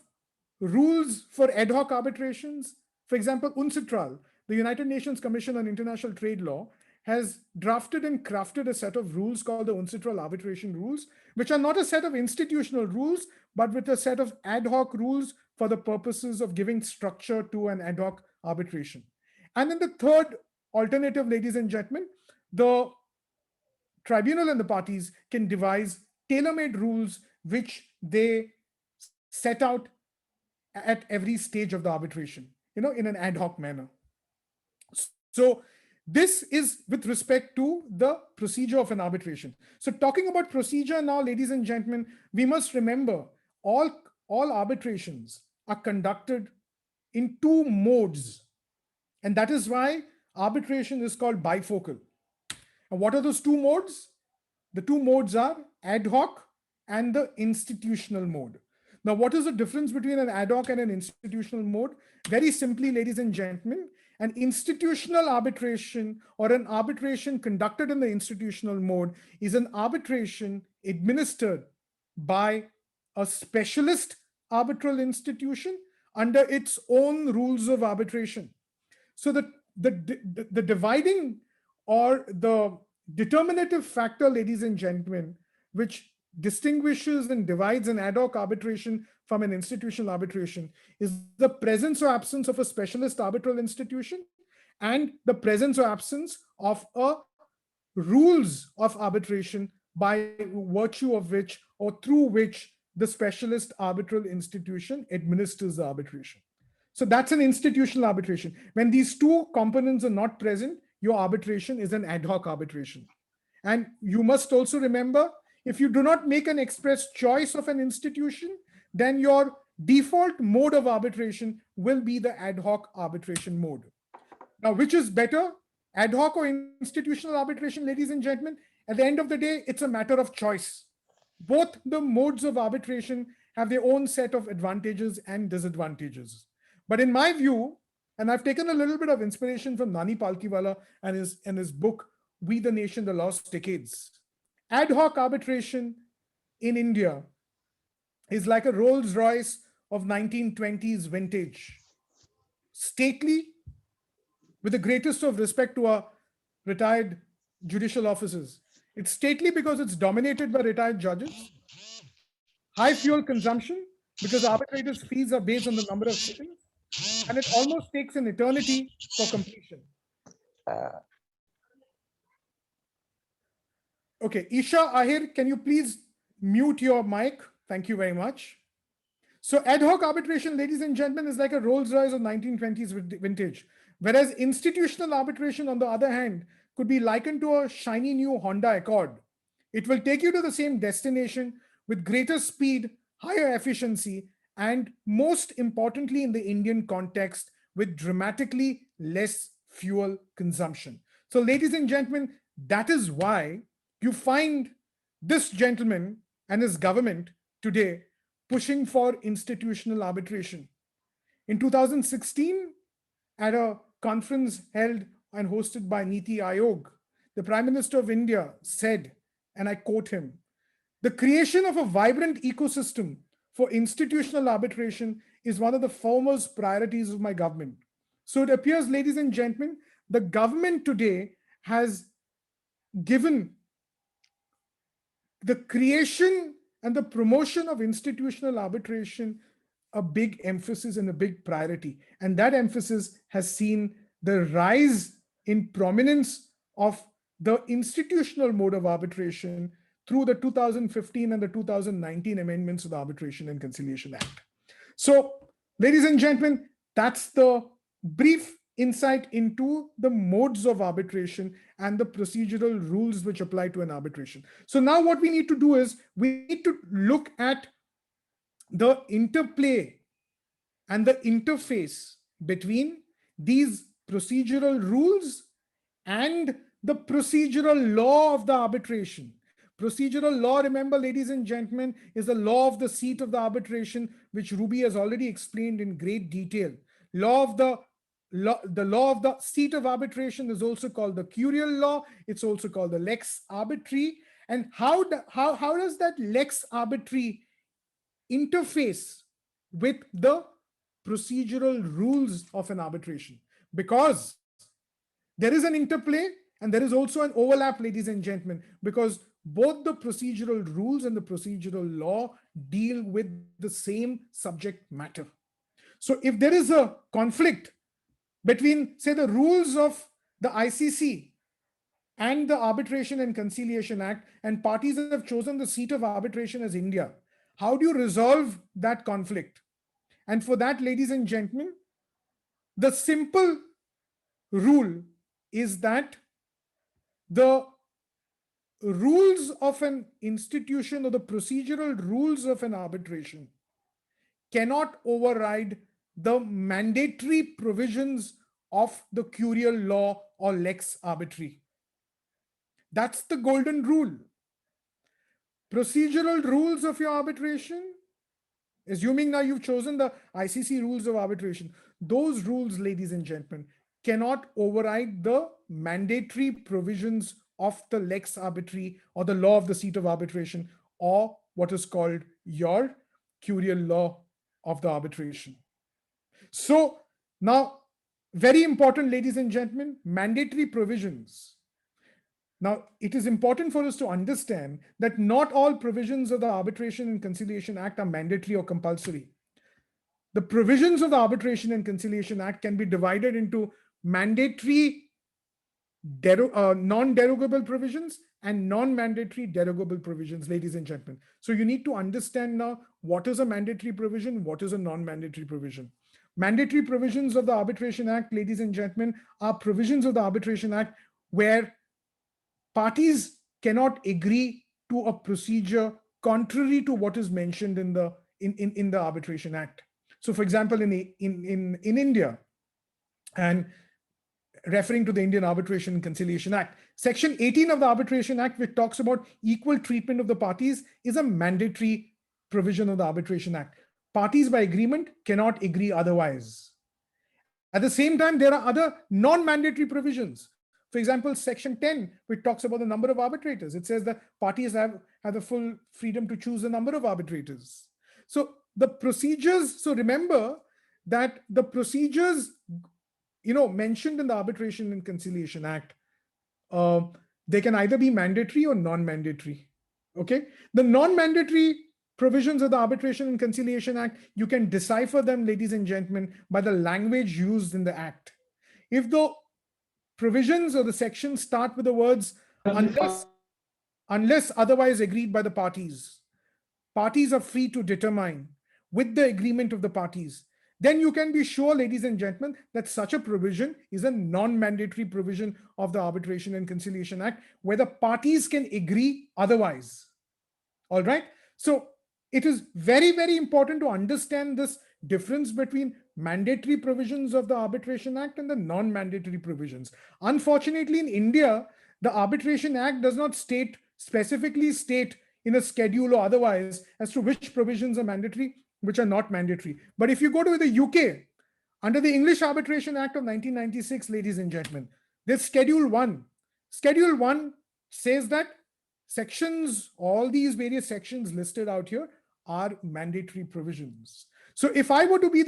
rules for ad hoc arbitrations. For example, Uncentral, the United Nations Commission on International Trade Law, has drafted and crafted a set of rules called the Uncentral Arbitration Rules, which are not a set of institutional rules, but with a set of ad hoc rules for the purposes of giving structure to an ad hoc arbitration. And then the third alternative, ladies and gentlemen, the tribunal and the parties can devise tailor-made rules which they set out at every stage of the arbitration, in an ad hoc manner. So this is with respect to the procedure of an arbitration. So talking about procedure now, ladies and gentlemen, we must remember all arbitrations are conducted in two modes. And that is why arbitration is called bifocal. And what are those two modes? The two modes are ad hoc and the institutional mode. Now, what is the difference between an ad hoc and an institutional mode? Very simply, ladies and gentlemen, an institutional arbitration or an arbitration conducted in the institutional mode is an arbitration administered by a specialist arbitral institution under its own rules of arbitration. So the dividing or the determinative factor, ladies and gentlemen, which distinguishes and divides an ad hoc arbitration from an institutional arbitration is the presence or absence of a specialist arbitral institution and the presence or absence of a rules of arbitration by virtue of which or through which the specialist arbitral institution administers the arbitration. So that's an institutional arbitration. When these two components are not present, your arbitration is an ad hoc arbitration. And you must also remember, if you do not make an express choice of an institution, then your default mode of arbitration will be the ad hoc arbitration mode. Now, which is better, ad hoc or institutional arbitration, ladies and gentlemen? At the end of the day, it's a matter of choice. Both the modes of arbitration have their own set of advantages and disadvantages. But in my view, and I've taken a little bit of inspiration from Nani Palkhiwala and his book, We the Nation, the Lost Decades. ad hoc arbitration in India is like a Rolls Royce of 1920s vintage. Stately, with the greatest of respect to our retired judicial officers. It's stately because it's dominated by retired judges. High fuel consumption, because arbitrators' fees are based on the number of sittings. And it almost takes an eternity for completion. Okay, Isha Ahir, can you please mute your mic? Thank you very much. So ad hoc arbitration, ladies and gentlemen, is like a Rolls Royce of 1920s vintage. Whereas institutional arbitration, on the other hand, could be likened to a shiny new Honda Accord. It will take you to the same destination with greater speed, higher efficiency, and most importantly in the Indian context, with dramatically less fuel consumption. So ladies and gentlemen, that is why you find this gentleman and his government today pushing for institutional arbitration. In 2016, at a conference held and hosted by Niti Aayog, the Prime Minister of India said, and I quote him, "The creation of a vibrant ecosystem for institutional arbitration is one of the foremost priorities of my government." So it appears, ladies and gentlemen, the government today has given the creation and the promotion of institutional arbitration a big emphasis and a big priority. And that emphasis has seen the rise in prominence of the institutional mode of arbitration through the 2015 and the 2019 amendments of the Arbitration and Conciliation Act. So, ladies and gentlemen, that's the brief insight into the modes of arbitration and the procedural rules which apply to an arbitration. So now what we need to do is we need to look at the interplay and the interface between these procedural rules and the procedural law of the arbitration. Procedural law, remember, ladies and gentlemen, is the law of the seat of the arbitration, which Ruby has already explained in great detail. The law of the seat of arbitration is also called the curial law. It's also called the lex arbitri. And how does that lex arbitri interface with the procedural rules of an arbitration? Because there is an interplay and there is also an overlap, ladies and gentlemen, because both the procedural rules and the procedural law deal with the same subject matter. So if there is a conflict between, say, the rules of the ICC and the Arbitration and Conciliation Act, and parties have chosen the seat of arbitration as India, how do you resolve that conflict? And for that, ladies and gentlemen, the simple rule is that the rules of an institution or the procedural rules of an arbitration cannot override the mandatory provisions of the curial law or lex arbitri. That's the golden rule. Procedural rules of your arbitration, assuming now you've chosen the ICC rules of arbitration, those rules, ladies and gentlemen, cannot override the mandatory provisions of the lex arbitri or the law of the seat of arbitration, or what is called your curial law of the arbitration. So now, very important, ladies and gentlemen, mandatory provisions. Now, it is important for us to understand that not all provisions of the Arbitration and Conciliation Act are mandatory or compulsory. The provisions of the Arbitration and Conciliation Act can be divided into mandatory non-derogable provisions and non-mandatory derogable provisions, ladies and gentlemen. So you need to understand now what is a mandatory provision, what is a non-mandatory provision. Mandatory provisions of the Arbitration Act, ladies and gentlemen, are provisions of the Arbitration Act where parties cannot agree to a procedure contrary to what is mentioned in the Arbitration Act. So, for example, in India, and referring to the Indian Arbitration and Conciliation Act, Section 18 of the Arbitration Act, which talks about equal treatment of the parties, is a mandatory provision of the Arbitration Act. Parties by agreement cannot agree otherwise. At the same time, there are other non-mandatory provisions. For example, section 10, which talks about the number of arbitrators. It says that parties have the full freedom to choose the number of arbitrators. So the procedures, so remember that the procedures, mentioned in the Arbitration and Conciliation Act, they can either be mandatory or non-mandatory. Okay, the non-mandatory provisions of the Arbitration and Conciliation Act, you can decipher them, ladies and gentlemen, by the language used in the Act. If the provisions or the sections start with the words unless otherwise agreed by the parties are free to determine with the agreement of the parties, then you can be sure, ladies and gentlemen, that such a provision is a non-mandatory provision of the Arbitration and Conciliation Act, where the parties can agree otherwise. All right. So it is very, very important to understand this difference between mandatory provisions of the Arbitration Act and the non-mandatory provisions. Unfortunately, in India, the Arbitration Act does not specifically state in a schedule or otherwise as to which provisions are mandatory, which are not mandatory. But if you go to the UK, under the English Arbitration Act of 1996, ladies and gentlemen, there's Schedule 1. Schedule 1 says that all these various sections listed out here are mandatory provisions. So if I were to be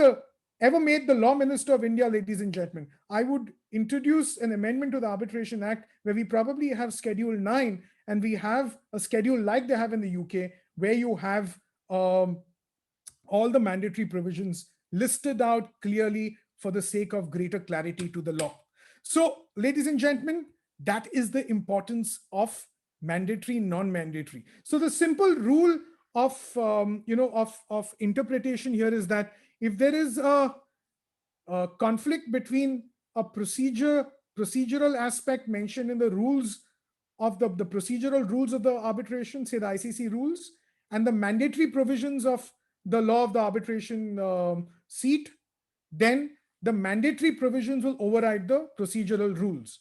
ever made the Law Minister of India, ladies and gentlemen, I would introduce an amendment to the Arbitration Act where we probably have Schedule 9 and we have a schedule like they have in the UK, where you have all the mandatory provisions listed out clearly for the sake of greater clarity to the law. So, ladies and gentlemen, that is the importance of mandatory, non-mandatory. So the simple rule of interpretation here is that if there is a conflict between a procedural aspect mentioned in the rules of the procedural rules of the arbitration, say the ICC rules, and the mandatory provisions of the law of the arbitration seat, then the mandatory provisions will override the procedural rules.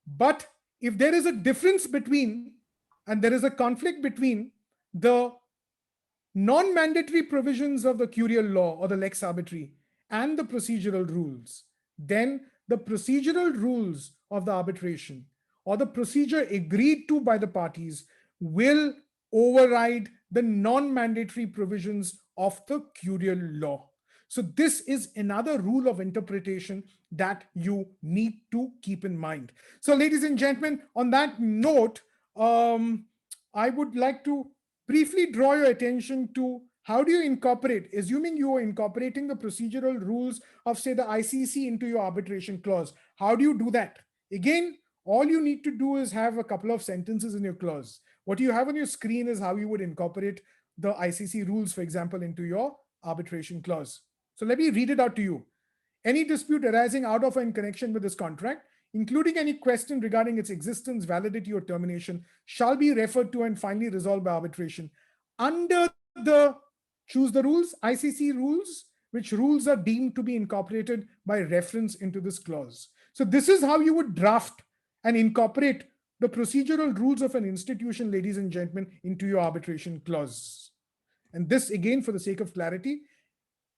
But if there is a difference between, and there is a conflict between the non-mandatory provisions of the curial law or the lex arbitri and the procedural rules, then the procedural rules of the arbitration or the procedure agreed to by the parties will override the non-mandatory provisions of the curial law. So this is another rule of interpretation that you need to keep in mind. So ladies and gentlemen, on that note, I would like to briefly draw your attention to how do you incorporate, assuming you are incorporating the procedural rules of, say, the ICC into your arbitration clause. How do you do that? Again, all you need to do is have a couple of sentences in your clause. What you have on your screen is how you would incorporate the ICC rules, for example, into your arbitration clause. So let me read it out to you. Any dispute arising out of or in connection with this contract, including any question regarding its existence, validity, or termination, shall be referred to and finally resolved by arbitration under the, choose the rules, ICC rules, which rules are deemed to be incorporated by reference into this clause. So this is how you would draft and incorporate the procedural rules of an institution, ladies and gentlemen, into your arbitration clause. And this, again, for the sake of clarity,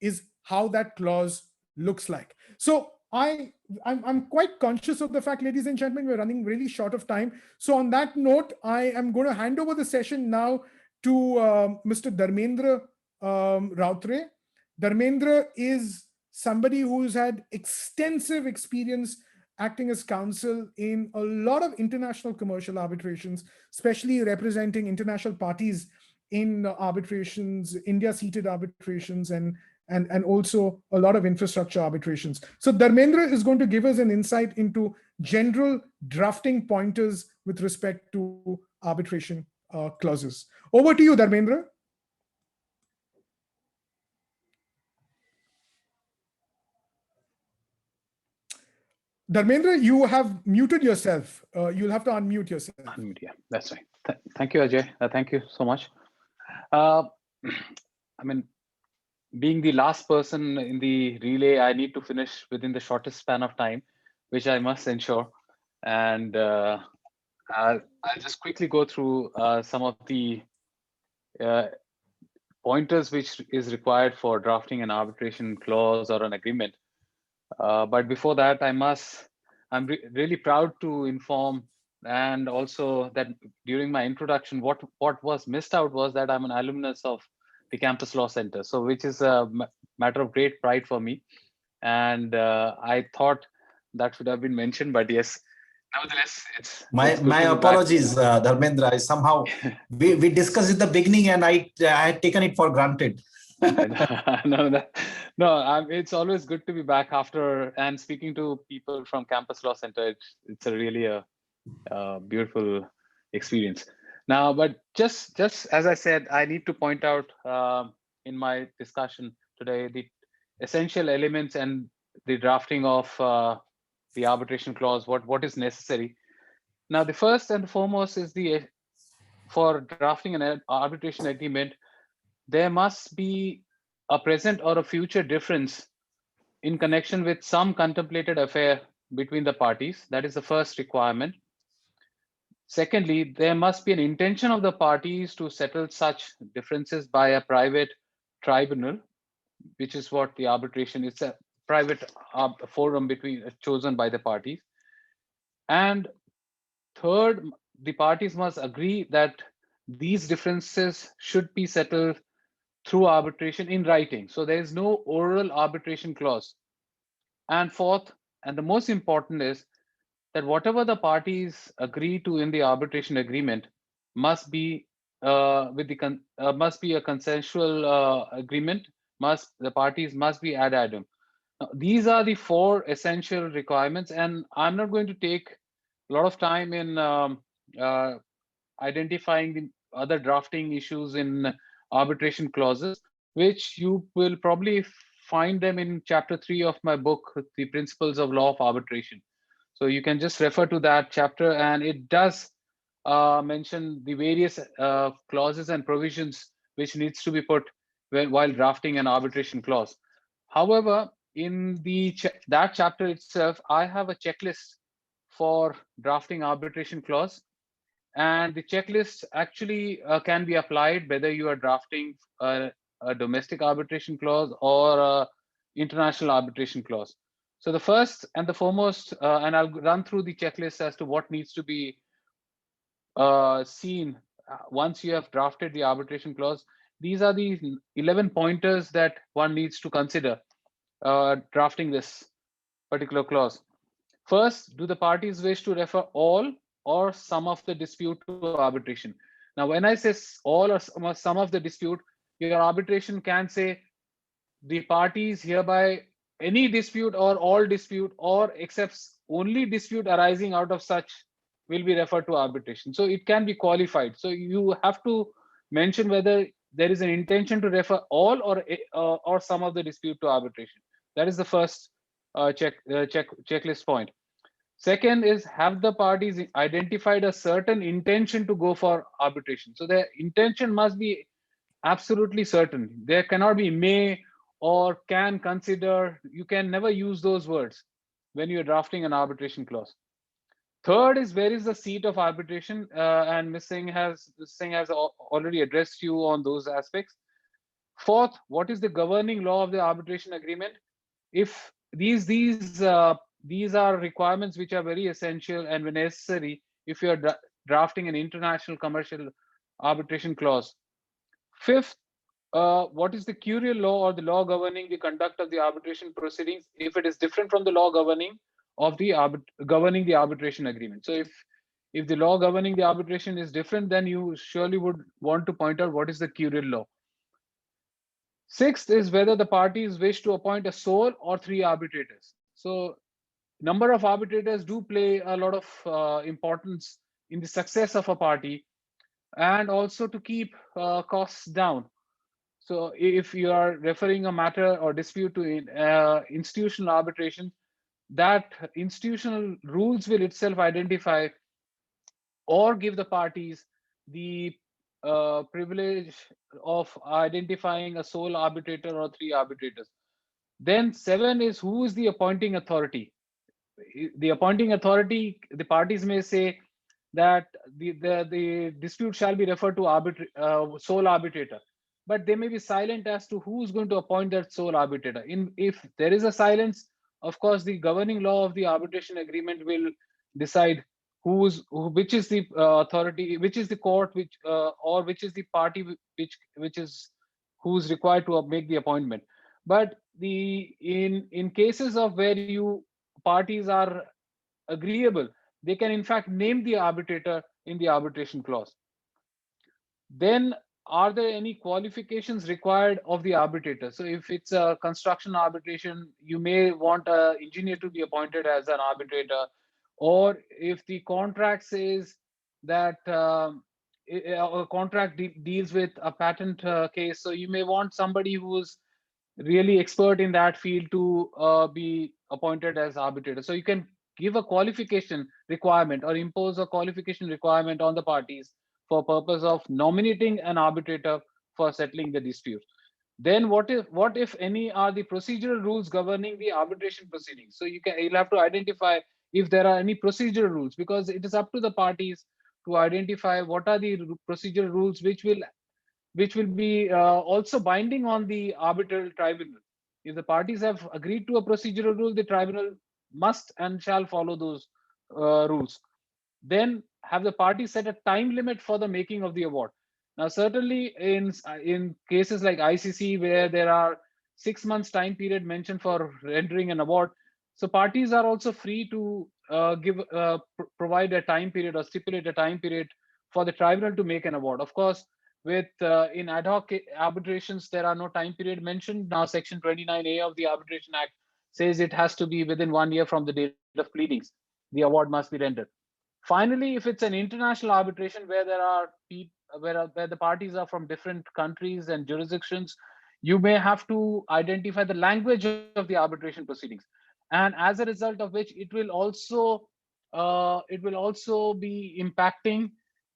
is how that clause looks like. So I'm quite conscious of the fact, ladies and gentlemen, we're running really short of time. So on that note, I am going to hand over the session now to Mr. Dharmendra Rautre. Dharmendra is somebody who's had extensive experience acting as counsel in a lot of international commercial arbitrations, especially representing international parties in arbitrations, India-seated arbitrations, and also a lot of infrastructure arbitrations. So Dharmendra is going to give us an insight into general drafting pointers with respect to arbitration clauses. Over to you, Dharmendra. Dharmendra, you have muted yourself. You'll have to unmute yourself.
Unmute, yeah, that's right. Thank you, Ajay. Thank you so much. I mean, being the last person in the relay, I need to finish within the shortest span of time, which I must ensure. And I'll just quickly go through some of the pointers which is required for drafting an arbitration clause or an agreement. But before that, I must I'm really proud to inform, and also that during my introduction, what was missed out was that I'm an alumnus of the Campus Law Center, so which is a matter of great pride for me. And I thought that should have been mentioned, but yes, nevertheless, it's good
my
to be
apologies, Dharmendra. Somehow we discussed in the beginning, and I had taken it for granted.
No, it's always good to be back after and speaking to people from Campus Law Center. It's a really a beautiful experience. Now, but just as I said, I need to point out in my discussion today the essential elements and the drafting of the arbitration clause. What is necessary? Now, the first and foremost is for drafting an arbitration agreement, there must be a present or a future difference in connection with some contemplated affair between the parties. That is the first requirement. Secondly, there must be an intention of the parties to settle such differences by a private tribunal, which is what the arbitration is, a private forum chosen by the parties. And third, the parties must agree that these differences should be settled through arbitration in writing. So there is no oral arbitration clause. And fourth, and the most important, is that whatever the parties agree to in the arbitration agreement must be must be a consensual agreement. The parties must be ad idem. Now, these are the four essential requirements, and I'm not going to take a lot of time in identifying the other drafting issues in arbitration clauses, which you will probably find them in chapter 3 of my book, The Principles of Law of Arbitration. So you can just refer to that chapter, and it does mention the various clauses and provisions which needs to be put while drafting an arbitration clause. However, in that chapter itself, I have a checklist for drafting arbitration clause. And the checklist actually can be applied whether you are drafting a domestic arbitration clause or an international arbitration clause. So the first and the foremost, and I'll run through the checklist as to what needs to be seen once you have drafted the arbitration clause. These are the 11 pointers that one needs to consider drafting this particular clause. First, do the parties wish to refer all or some of the dispute to arbitration? Now, when I say all or some of the dispute, your arbitration can say the parties hereby any dispute or all dispute or except only dispute arising out of such will be referred to arbitration. So it can be qualified. So you have to mention whether there is an intention to refer all or some of the dispute to arbitration. That is the first checklist point. Second is, have the parties identified a certain intention to go for arbitration? So their intention must be absolutely certain. There cannot be may or can consider. You can never use those words when you're drafting an arbitration clause. Third is, where is the seat of arbitration? And Ms. Singh has already addressed you on those aspects. Fourth, what is the governing law of the arbitration agreement? If these are requirements which are very essential and when necessary if you are drafting an international commercial arbitration clause. Fifth, what is the curial law or the law governing the conduct of the arbitration proceedings if it is different from the law governing the arbitration agreement? So if the law governing the arbitration is different, then you surely would want to point out what is the curial law. Sixth is whether the parties wish to appoint a sole or 3 arbitrators. So number of arbitrators do play a lot of importance in the success of a party and also to keep costs down. So if you are referring a matter or dispute to institutional arbitration, that institutional rules will itself identify or give the parties the privilege of identifying a sole arbitrator or 3 arbitrators. Then 7 is, who is the appointing authority? The appointing authority, the parties may say that the dispute shall be referred to sole arbitrator, but they may be silent as to who is going to appoint that sole arbitrator. If there is a silence of course, the governing law of the arbitration agreement will decide which is the authority, which is the court, or which is the party who's required to make the appointment. But in cases of where parties are agreeable, they can in fact name the arbitrator in the arbitration clause. Then, are there any qualifications required of the arbitrator? So if it's a construction arbitration, you may want an engineer to be appointed as an arbitrator. Or if the contract says that a contract deals with a patent case, so you may want somebody who's really expert in that field to be appointed as arbitrator. So you can give a qualification requirement or impose a qualification requirement on the parties for purpose of nominating an arbitrator for settling the dispute. Then what if any are the procedural rules governing the arbitration proceedings? So you'll have to identify if there are any procedural rules, because it is up to the parties to identify what are the procedural rules which will be also binding on the arbitral tribunal. If the parties have agreed to a procedural rule, the tribunal must and shall follow those rules. Then have the parties set a time limit for the making of the award. Now, certainly in cases like ICC, where there are 6 months time period mentioned for rendering an award, so parties are also free to provide a time period or stipulate a time period for the tribunal to make an award. Of course, in ad hoc arbitrations, there are no time period mentioned. Now, Section 29A of the Arbitration Act says it has to be within 1 year from the date of pleadings. The award must be rendered. Finally, if it's an international arbitration where where the parties are from different countries and jurisdictions, you may have to identify the language of the arbitration proceedings, and as a result of which, it will also be impacting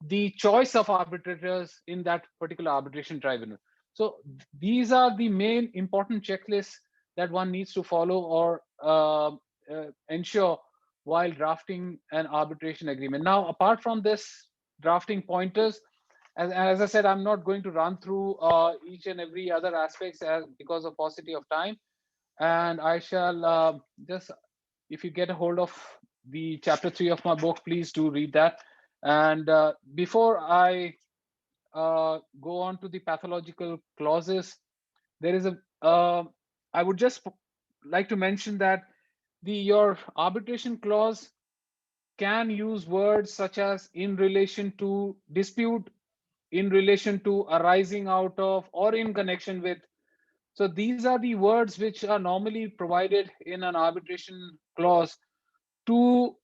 the choice of arbitrators in that particular arbitration tribunal. So these are the main important checklists that one needs to follow or ensure while drafting an arbitration agreement. Now, apart from this drafting pointers, as I said, I'm not going to run through each and every other aspects because of paucity of time. And I shall just, if you get a hold of the chapter 3 of my book, please do read that. And before I go on to the pathological clauses, there is I would just like to mention that your arbitration clause can use words such as in relation to dispute, in relation to arising out of, or in connection with. So these are the words which are normally provided in an arbitration clause to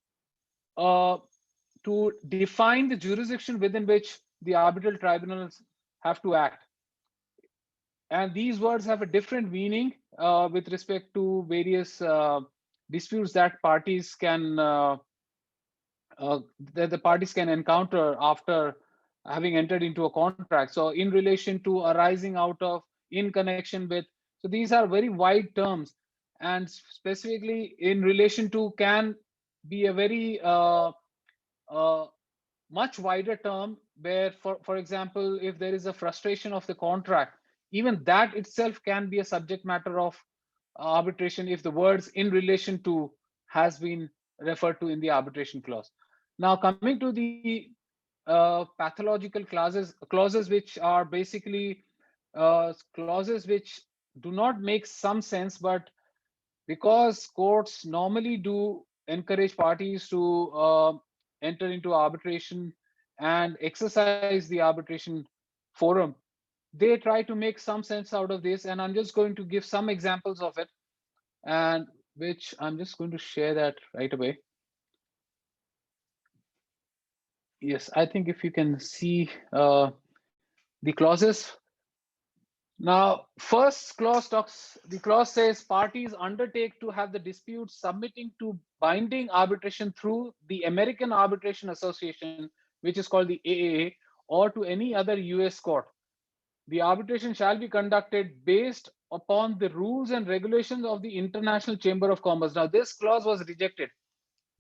define the jurisdiction within which the arbitral tribunals have to act. And these words have a different meaning with respect to various disputes that parties can the parties can encounter after having entered into a contract. So in relation to, arising out of, in connection with. So these are very wide terms, and specifically in relation to can be a very much wider term, where for example, if there is a frustration of the contract, even that itself can be a subject matter of arbitration if the words in relation to has been referred to in the arbitration clause. Now, coming to the pathological clauses which are basically clauses which do not make some sense, but because courts normally do encourage parties to enter into arbitration and exercise the arbitration forum, they try to make some sense out of this. And I'm just going to give some examples of it, and which I'm just going to share that right away. Yes, I think if you can see the clauses. Now, first clause the clause says parties undertake to have the dispute submitting to binding arbitration through the American Arbitration Association, which is called the AAA, or to any other US court. The arbitration shall be conducted based upon the rules and regulations of the International Chamber of Commerce. Now, this clause was rejected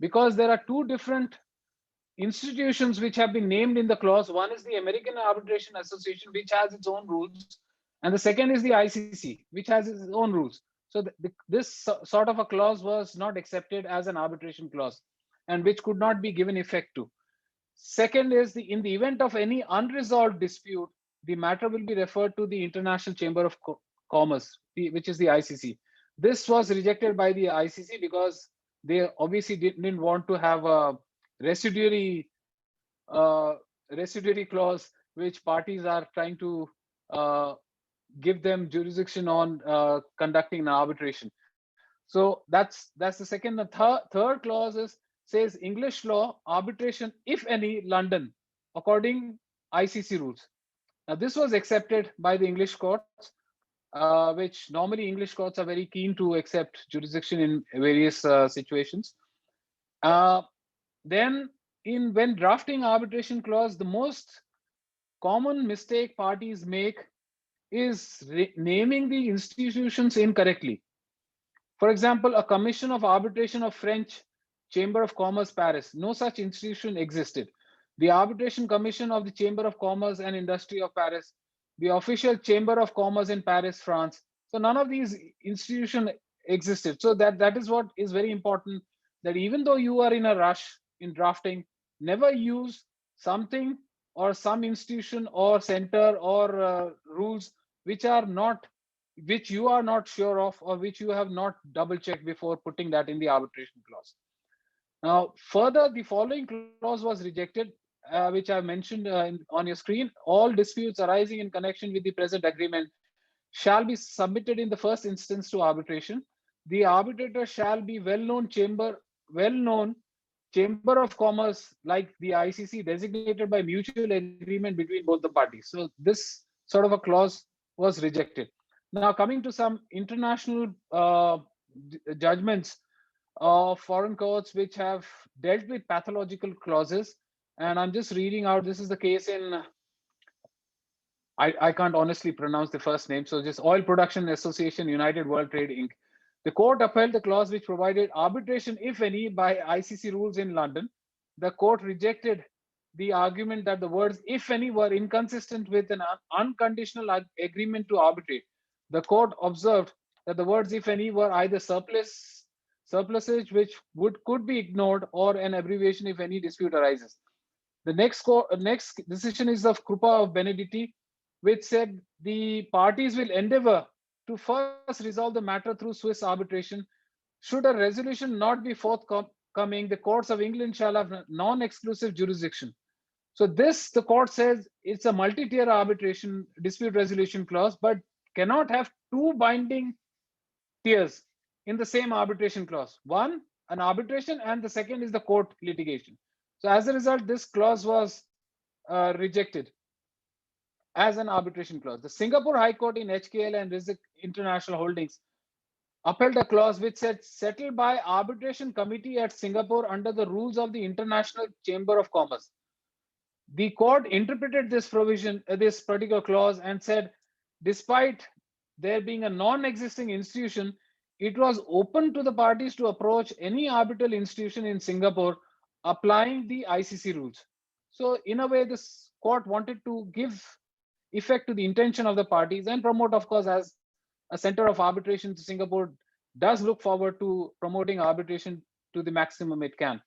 because there are two different institutions which have been named in the clause. One is the American Arbitration Association, which has its own rules, and the second is the ICC, which has its own rules. So this sort of a clause was not accepted as an arbitration clause, and which could not be given effect to. Second is in the event of any unresolved dispute, the matter will be referred to the International Chamber of Commerce, which is the ICC. This was rejected by the ICC because they obviously didn't want to have a residuary clause which parties are trying to give them jurisdiction on conducting an arbitration. So that's the second. The third clause says English law arbitration, if any, London, according ICC rules. Now this was accepted by the English courts, which normally English courts are very keen to accept jurisdiction in various situations. Then when drafting arbitration clause, the most common mistake parties make is naming the institutions incorrectly. For example, a commission of arbitration of French Chamber of Commerce, Paris. No such institution existed. The Arbitration Commission of the Chamber of Commerce and Industry of Paris, the official Chamber of Commerce in Paris, France. So none of these institutions existed. So that is what is very important, that even though you are in a rush in drafting, never use something or some institution or center or rules which you are not sure of, or which you have not double checked before putting that in the arbitration clause. Now, further, the following clause was rejected, which I mentioned on your screen. All disputes arising in connection with the present agreement shall be submitted in the first instance to arbitration. The arbitrator shall be well-known chamber of commerce like the ICC, designated by mutual agreement between both the parties. So this sort of a clause was rejected. Now, coming to some international judgments of foreign courts which have dealt with pathological clauses, and I'm just reading out. This is the case in, I can't honestly pronounce the first name, so just Oil Production Association, United World Trade Inc. The court upheld the clause which provided arbitration, if any, by ICC rules in London. The court rejected the argument that the words "if any" were inconsistent with an unconditional agreement to arbitrate. The court observed that the words "if any" were either surplusage which could be ignored, or an abbreviation if any dispute arises. The next decision is of Krupa of Benedetti, which said the parties will endeavor to first resolve the matter through Swiss arbitration. Should a resolution not be forthcoming, the courts of England shall have non-exclusive jurisdiction. So this, the court says, it's a multi-tier arbitration dispute resolution clause, but cannot have two binding tiers in the same arbitration clause. One, an arbitration, and the second is the court litigation. So as a result, this clause was rejected as an arbitration clause. The Singapore High Court in HKL and Rizk International Holdings upheld a clause which said settled by arbitration committee at Singapore under the rules of the International Chamber of Commerce. The court interpreted this provision, this particular clause, and said, despite there being a non-existing institution, it was open to the parties to approach any arbitral institution in Singapore applying the ICC rules. So in a way, this court wanted to give effect to the intention of the parties and promote, of course, as a center of arbitration, Singapore does look forward to promoting arbitration to the maximum it can.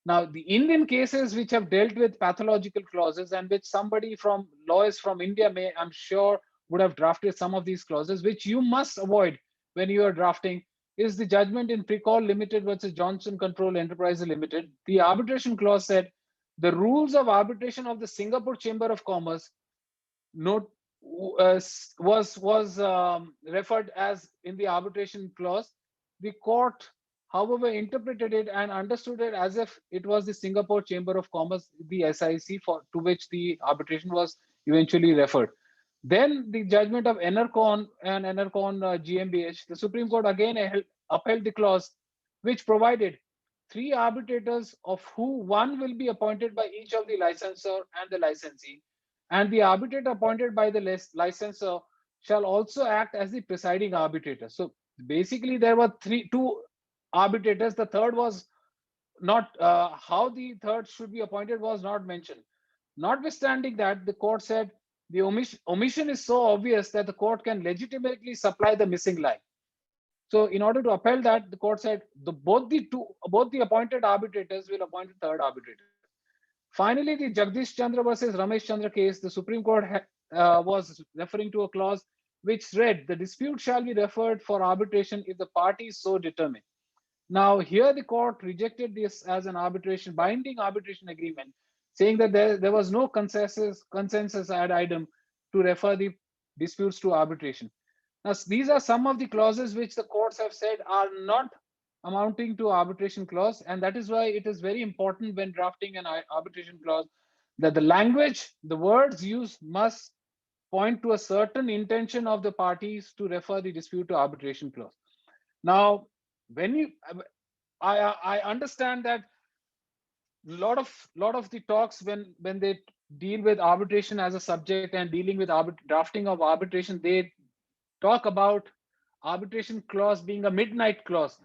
Now, the Indian cases which have dealt with pathological clauses, and which somebody from lawyers from India may, I'm sure, would have drafted some of these clauses, which you must avoid when you are drafting, is the judgment in Precall Limited versus Johnson Control Enterprises Limited. The arbitration clause said the rules of arbitration of the Singapore Chamber of Commerce was referred as in the arbitration clause. The court, however, interpreted it and understood it as if it was the Singapore Chamber of Commerce, the SIC, to which the arbitration was eventually referred. Then the judgment of Enercon and Enercon GmbH, the Supreme Court again upheld the clause which provided 3 arbitrators, of who 1 will be appointed by each of the licensor and the licensee, and the arbitrator appointed by the licensor shall also act as the presiding arbitrator. So basically there were 2 arbitrators. The third was not, how the third should be appointed was not mentioned. Notwithstanding that, the court said the omission is so obvious that the court can legitimately supply the missing line. So in order to upheld that, the court said both the appointed arbitrators will appoint a third arbitrator. Finally, the Jagdish Chandra versus Ramesh Chandra case, the Supreme Court was referring to a clause which read, the dispute shall be referred for arbitration if the parties so determine. Now, here the court rejected this as an binding arbitration agreement, saying that there was no consensus ad idem to refer the disputes to arbitration. Now, these are some of the clauses which the courts have said are not amounting to arbitration clause, and that is why it is very important when drafting an arbitration clause that the language, the words used must point to a certain intention of the parties to refer the dispute to arbitration clause. Now, when I understand that lot of the talks when they deal with arbitration as a subject and dealing with drafting of arbitration, they talk about arbitration clause being a midnight clause.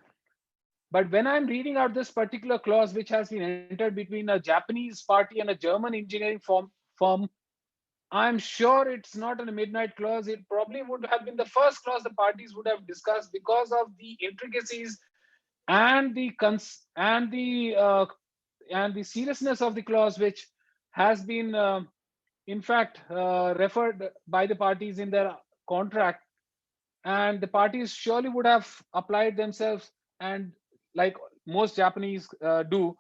But when I'm reading out this particular clause, which has been entered between a Japanese party and a German engineering firm, I'm sure it's not a midnight clause. It probably would have been the first clause the parties would have discussed because of the intricacies and the seriousness of the clause, which has been, in fact, referred by the parties in their contract. And the parties surely would have applied themselves, and like most Japanese do,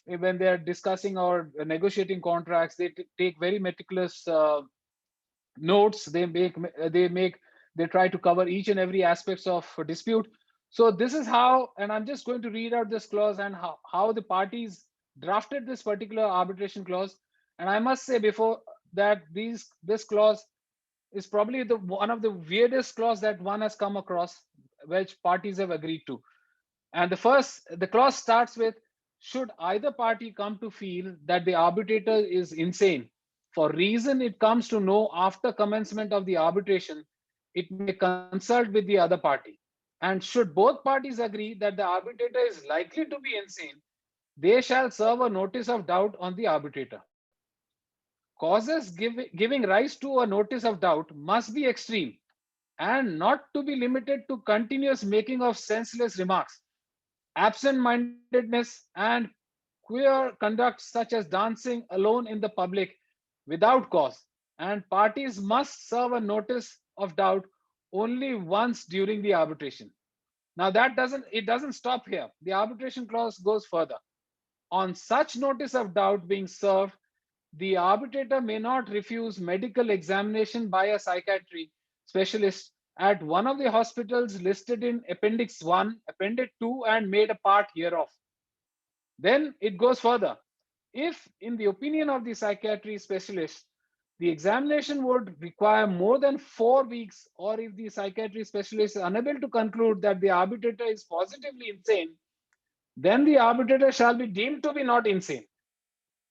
when they're discussing or negotiating contracts, they take very meticulous notes. They try to cover each and every aspects of a dispute. So this is how, and I'm just going to read out this clause and how the parties drafted this particular arbitration clause. And I must say before that this clause is probably one of the weirdest clause that one has come across, which parties have agreed to. And the clause starts with, should either party come to feel that the arbitrator is insane, for reason it comes to know after commencement of the arbitration, it may consult with the other party. And should both parties agree that the arbitrator is likely to be insane, they shall serve a notice of doubt on the arbitrator. Causes giving rise to a notice of doubt must be extreme and not to be limited to continuous making of senseless remarks, absent-mindedness, and queer conduct such as dancing alone in the public without cause. And parties must serve a notice of doubt only once during the arbitration. Now it doesn't stop here. The arbitration clause goes further. On such notice of doubt being served, the arbitrator may not refuse medical examination by a psychiatry specialist at one of the hospitals listed in Appendix 1, Appendix 2, and made a part hereof. Then it goes further. If, in the opinion of the psychiatry specialist, the examination would require more than 4 weeks, or if the psychiatry specialist is unable to conclude that the arbitrator is positively insane, then the arbitrator shall be deemed to be not insane.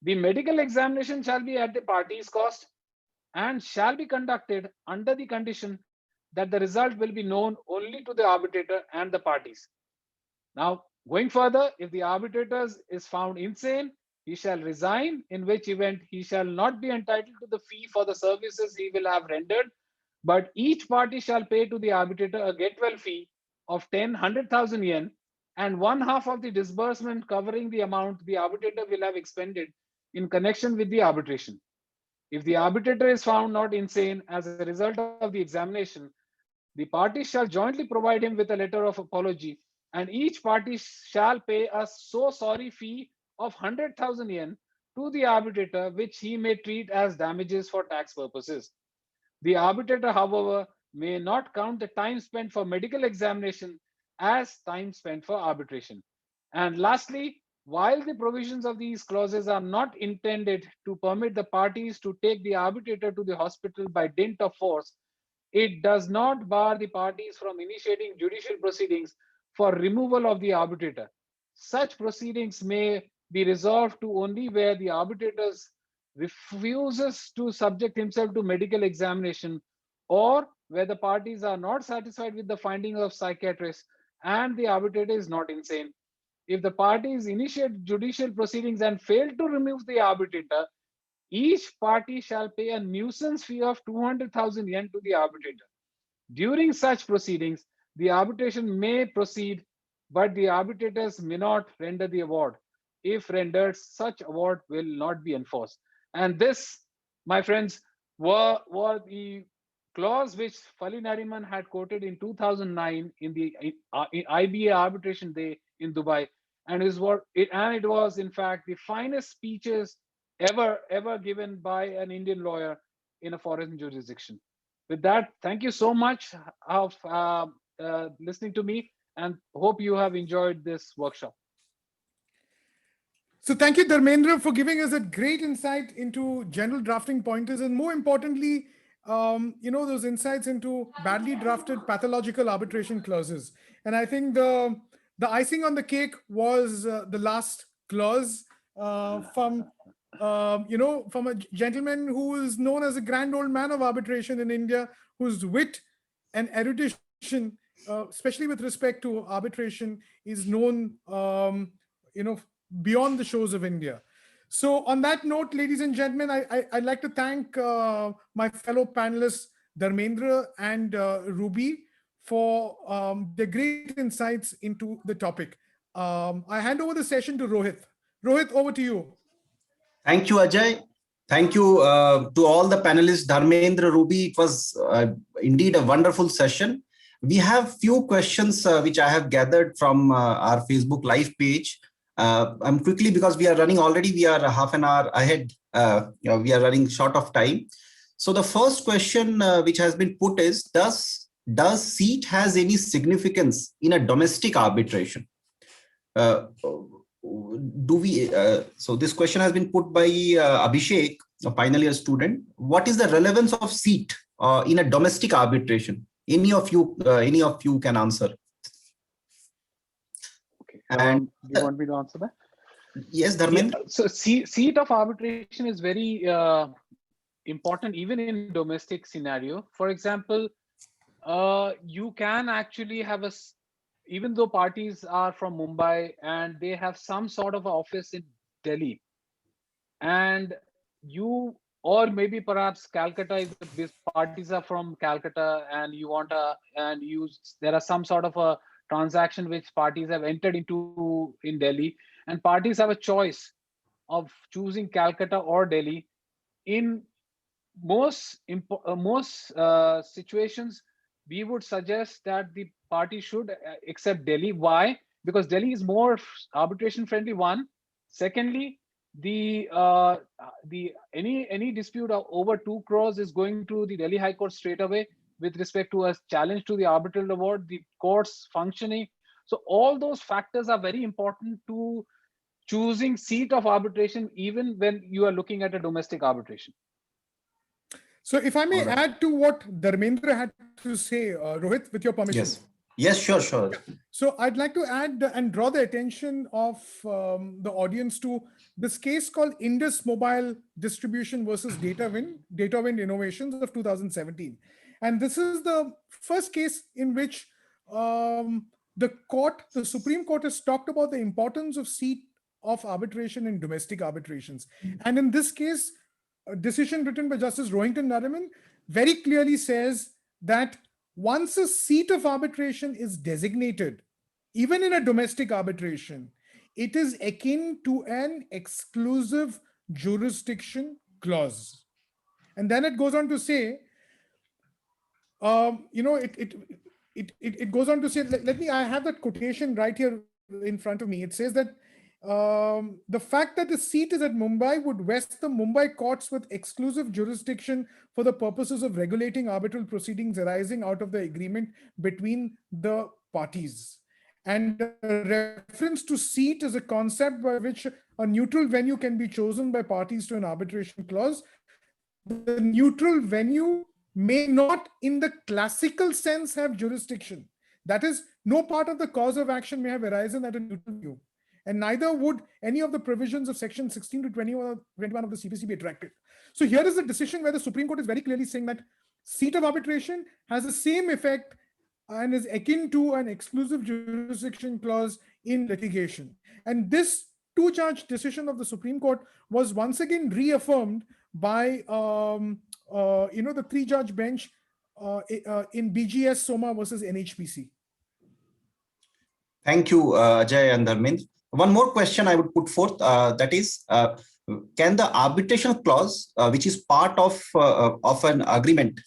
The medical examination shall be at the party's cost and shall be conducted under the condition that the result will be known only to the arbitrator and the parties. Now, going further, if the arbitrator is found insane, he shall resign, in which event he shall not be entitled to the fee for the services he will have rendered, but each party shall pay to the arbitrator a get-well fee of 100,000 yen and 1/2 of the disbursement covering the amount the arbitrator will have expended in connection with the arbitration. If the arbitrator is found not insane as a result of the examination, the parties shall jointly provide him with a letter of apology, and each party shall pay a so sorry fee of 100,000 yen to the arbitrator, which he may treat as damages for tax purposes. The arbitrator, however, may not count the time spent for medical examination as time spent for arbitration. And lastly, while the provisions of these clauses are not intended to permit the parties to take the arbitrator to the hospital by dint of force, it does not bar the parties from initiating judicial proceedings for removal of the arbitrator. Such proceedings may be resolved to only where the arbitrator refuses to subject himself to medical examination, or where the parties are not satisfied with the findings of psychiatrists and the arbitrator is not insane. If the parties initiate judicial proceedings and fail to remove the arbitrator, each party shall pay a nuisance fee of 200,000 yen to the arbitrator. During such proceedings, the arbitration may proceed, but the arbitrators may not render the award. If rendered, such award will not be enforced. And this, my friends, were the clause which Fali Nariman had quoted in 2009 in the IBA Arbitration Day in Dubai, and it was in fact the finest speeches ever given by an Indian lawyer in a foreign jurisdiction. With that, thank you so much of listening to me, and hope you have enjoyed this workshop.
So thank you, Dharmendra, for giving us a great insight into general drafting pointers, and more importantly, those insights into badly drafted pathological arbitration clauses. And I think the icing on the cake was the last clause from a gentleman who is known as a grand old man of arbitration in India, whose wit and erudition, especially with respect to arbitration, is known, beyond the shores of India. So on that note, ladies and gentlemen, I'd like to thank my fellow panelists, Dharmendra and Ruby, for their great insights into the topic. I hand over the session to Rohit. Rohit, over to you.
Thank you, Ajay. Thank you to all the panelists, Dharmendra, Ruby. It was indeed a wonderful session. We have few questions which I have gathered from our Facebook Live page. I'm quickly, because we are running already, we are half an hour ahead. We are running short of time. So the first question which has been put is, does seat has any significance in a domestic arbitration? So this question has been put by Abhishek, a final year student. What is the relevance of seat in a domestic arbitration? Any of you can answer. And
do you want me to answer that?
Yes, Dharmendra.
Yeah, so seat of arbitration is very important even in domestic scenario. For example, you can actually have even though parties are from Mumbai and they have some sort of office in Delhi, and or maybe perhaps Calcutta, if these parties are from Calcutta and there are some sort of a transaction which parties have entered into in Delhi, and parties have a choice of choosing Calcutta or Delhi. In most situations, we would suggest that the party should accept Delhi. Why? Because Delhi is more arbitration friendly, one. Secondly, any dispute of over 2 crores is going to the Delhi High Court straight away with respect to a challenge to the arbitral award, the court's functioning. So all those factors are very important to choosing seat of arbitration, even when you are looking at a domestic arbitration.
So if I may add to what Dharmendra had to say, Rohit, with your permission.
Yes, sure.
So I'd like to add and draw the attention of the audience to this case called Indus Mobile Distribution versus DataWind Innovations of 2017. And this is the first case in which the Supreme Court has talked about the importance of seat of arbitration in domestic arbitrations. And in this case, a decision written by Justice Rohinton Nariman very clearly says that once a seat of arbitration is designated, even in a domestic arbitration, it is akin to an exclusive jurisdiction clause. And then it goes on to say, it goes on to say, I have that quotation right here in front of me. It says that the fact that the seat is at Mumbai would vest the Mumbai courts with exclusive jurisdiction for the purposes of regulating arbitral proceedings arising out of the agreement between the parties. And reference to seat is a concept by which a neutral venue can be chosen by parties to an arbitration clause. The neutral venue may not in the classical sense have jurisdiction. That is, no part of the cause of action may have arisen at a neutral venue. And neither would any of the provisions of section 16 to 21 of the CPC be attractive. So here is a decision where the Supreme Court is very clearly saying that seat of arbitration has the same effect and is akin to an exclusive jurisdiction clause in litigation. And this two-judge decision of the Supreme Court was once again reaffirmed by the three-judge bench in BGS Soma versus NHPC.
Thank you, Ajay and Dharmendra. One more question I would put forth, that is, can the arbitration clause, which is part of an agreement,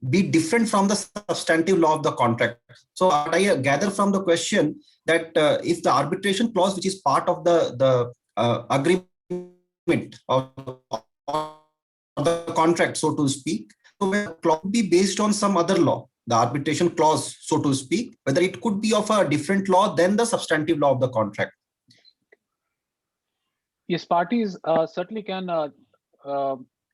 be different from the substantive law of the contract? So what I gather from the question that if the arbitration clause, which is part of the agreement of the contract, so to speak, so the clause be based on some other law, the arbitration clause, so to speak, whether it could be of a different law than the substantive law of the contract.
Yes, parties certainly can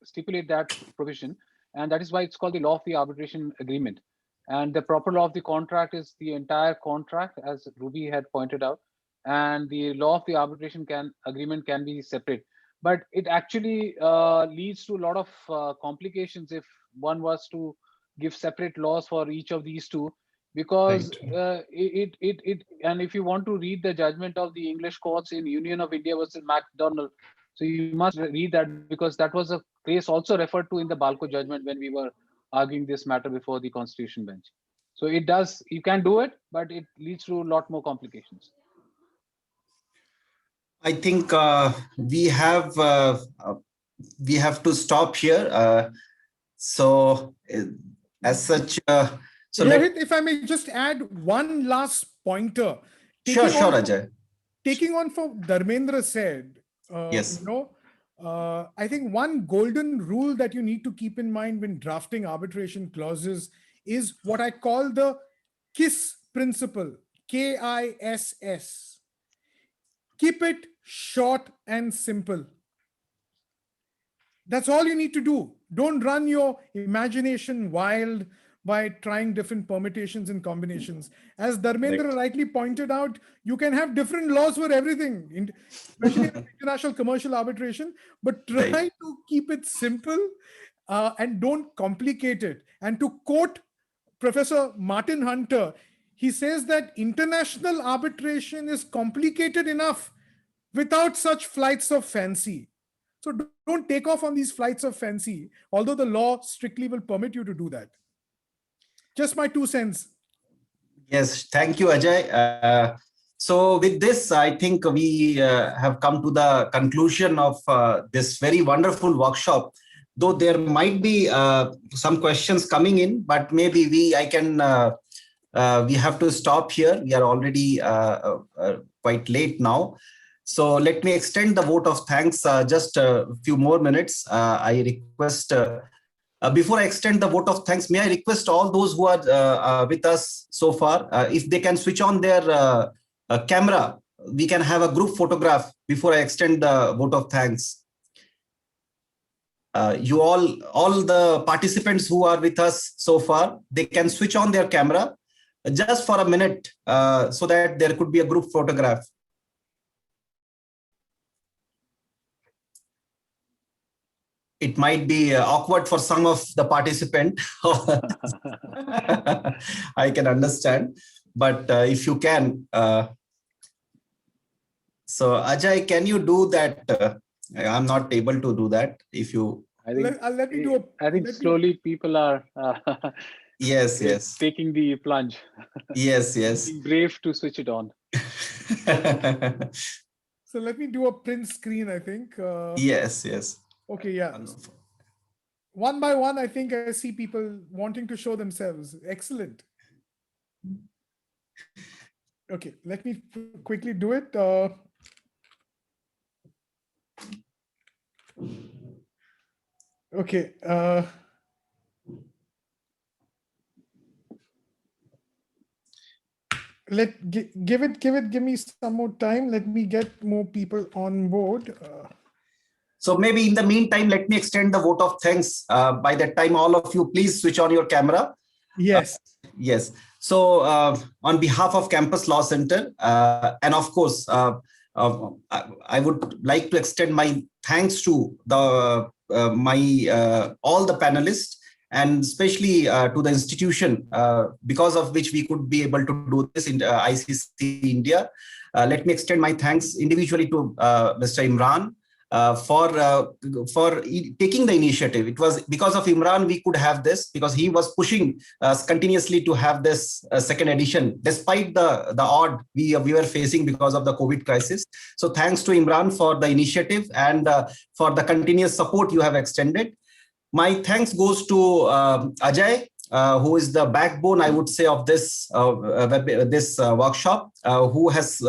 stipulate that provision, and that is why it's called the law of the arbitration agreement. And the proper law of the contract is the entire contract, as Ruby had pointed out, and the law of the arbitration agreement can be separate. But it actually leads to a lot of complications if one was to give separate laws for each of these two, because and if you want to read the judgment of the English courts in Union of India versus McDonald, so you must read that, because that was a case also referred to in the Balco judgment when we were arguing this matter before the Constitution bench. So it does, you can do it, but it leads to a lot more complications.
I think we have to stop here. So as such, so
Rohit, if I may just add one last pointer.
Sure, Ajay.
Taking on what Dharmendra said,
yes.
I think one golden rule that you need to keep in mind when drafting arbitration clauses is what I call the KISS principle, KISS. Keep it short and simple. That's all you need to do. Don't run your imagination wild by trying different permutations and combinations. As Dharmendra rightly pointed out, you can have different laws for everything, especially in international commercial arbitration, but try to keep it simple and don't complicate it. And to quote Professor Martin Hunter, he says that international arbitration is complicated enough without such flights of fancy. So don't take off on these flights of fancy, although the law strictly will permit you to do that. Just my 2 cents.
Yes, thank you, Ajay. So with this, I think we have come to the conclusion of this very wonderful workshop. Though there might be some questions coming in, but maybe we have to stop here. We are already quite late now. So let me extend the vote of thanks just a few more minutes. I request, before I extend the vote of thanks, may I request all those who are with us so far, if they can switch on their camera, we can have a group photograph before I extend the vote of thanks. You all the participants who are with us so far, they can switch on their camera just for a minute so that there could be a group photograph. It might be awkward for some of the participants. I can understand, but if you can. So Ajay, can you do that? I'm not able to do that. If you,
I think slowly people are
yes
taking the plunge.
Yes
Being brave to switch it on.
So let me do a print screen, I think.
Yes.
Okay, yeah. One by one, I think I see people wanting to show themselves. Excellent. Okay, let me quickly do it. Okay. Give me some more time. Let me get more people on board.
So maybe in the meantime, let me extend the vote of thanks. By that time, all of you, please switch on your camera.
Yes.
Yes. So on behalf of Campus Law Center, and of course, I would like to extend my thanks to the all the panelists, and especially to the institution because of which we could be able to do this in ICC India. Let me extend my thanks individually to Mr. Imran, for taking the initiative. It was because of Imran we could have this, because he was pushing us continuously to have this second edition, despite the odd we were facing because of the COVID crisis. So thanks to Imran for the initiative and for the continuous support you have extended. My thanks goes to Ajay, who is the backbone, I would say, of this workshop, who has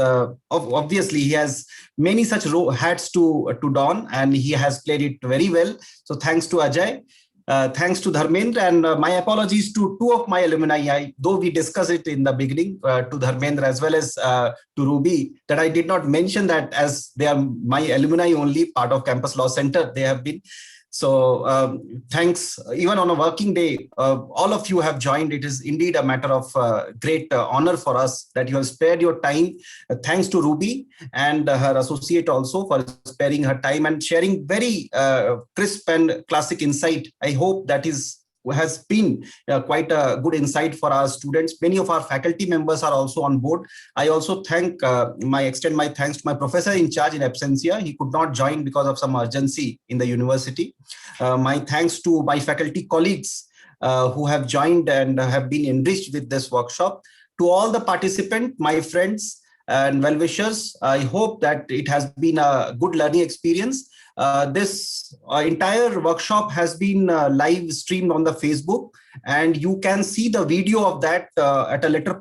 obviously he has many such hats to don, and he has played it very well. So thanks to Ajay. Thanks to Dharmendra, and my apologies to two of my alumni, though we discussed it in the beginning, to Dharmendra as well as to Ruby, that I did not mention that as they are my alumni only, part of Campus Law Center, they have been. So thanks, even on a working day, all of you have joined. It is indeed a matter of great honor for us that you have spared your time. Thanks to Ruby and her associate also for sparing her time and sharing very crisp and classic insight. I hope that has been quite a good insight for our students. Many of our faculty members are also on board. I also extend my thanks to my professor in charge in absentia. He could not join because of some urgency in the university. My thanks to my faculty colleagues who have joined and have been enriched with this workshop. To all the participants, my friends and well-wishers, I hope that it has been a good learning experience. This entire workshop has been live streamed on the Facebook, and you can see the video of that at a later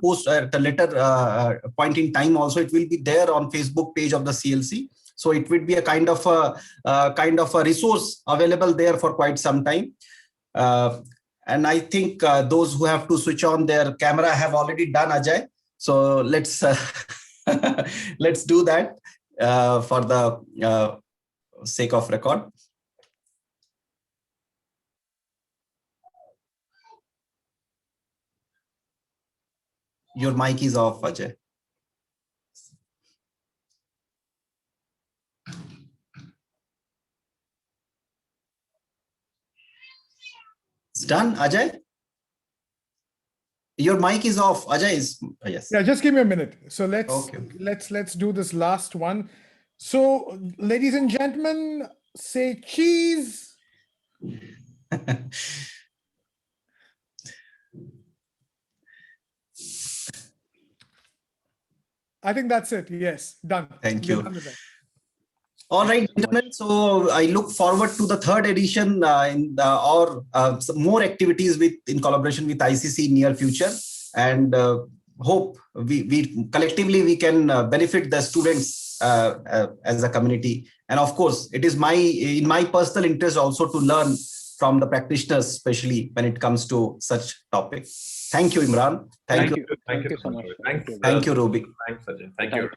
point in time. Also, it will be there on Facebook page of the CLC. So it would be a kind of a resource available there for quite some time. And I think those who have to switch on their camera have already done, Ajay. So let's let's do that for the sake of record. Your mic is off, Ajay. It's done, Ajay? Your mic is off. Ajay is, yes.
Yeah, just give me a minute. So let's
Okay.
let's do this last one. So, ladies and gentlemen, say cheese. I think that's it. Yes, done.
Thank
We're
you.
done with that.
All right, gentlemen. So I look forward to the third edition or some more activities in collaboration with ICC in near future, and hope we collectively we can benefit the students as a community. And of course, it is in my personal interest also to learn from the practitioners, especially when it comes to such topics. Thank you, Imran.
Thank you so much.
Thank you, Ruby.
Thanks, Ajay. Thank you.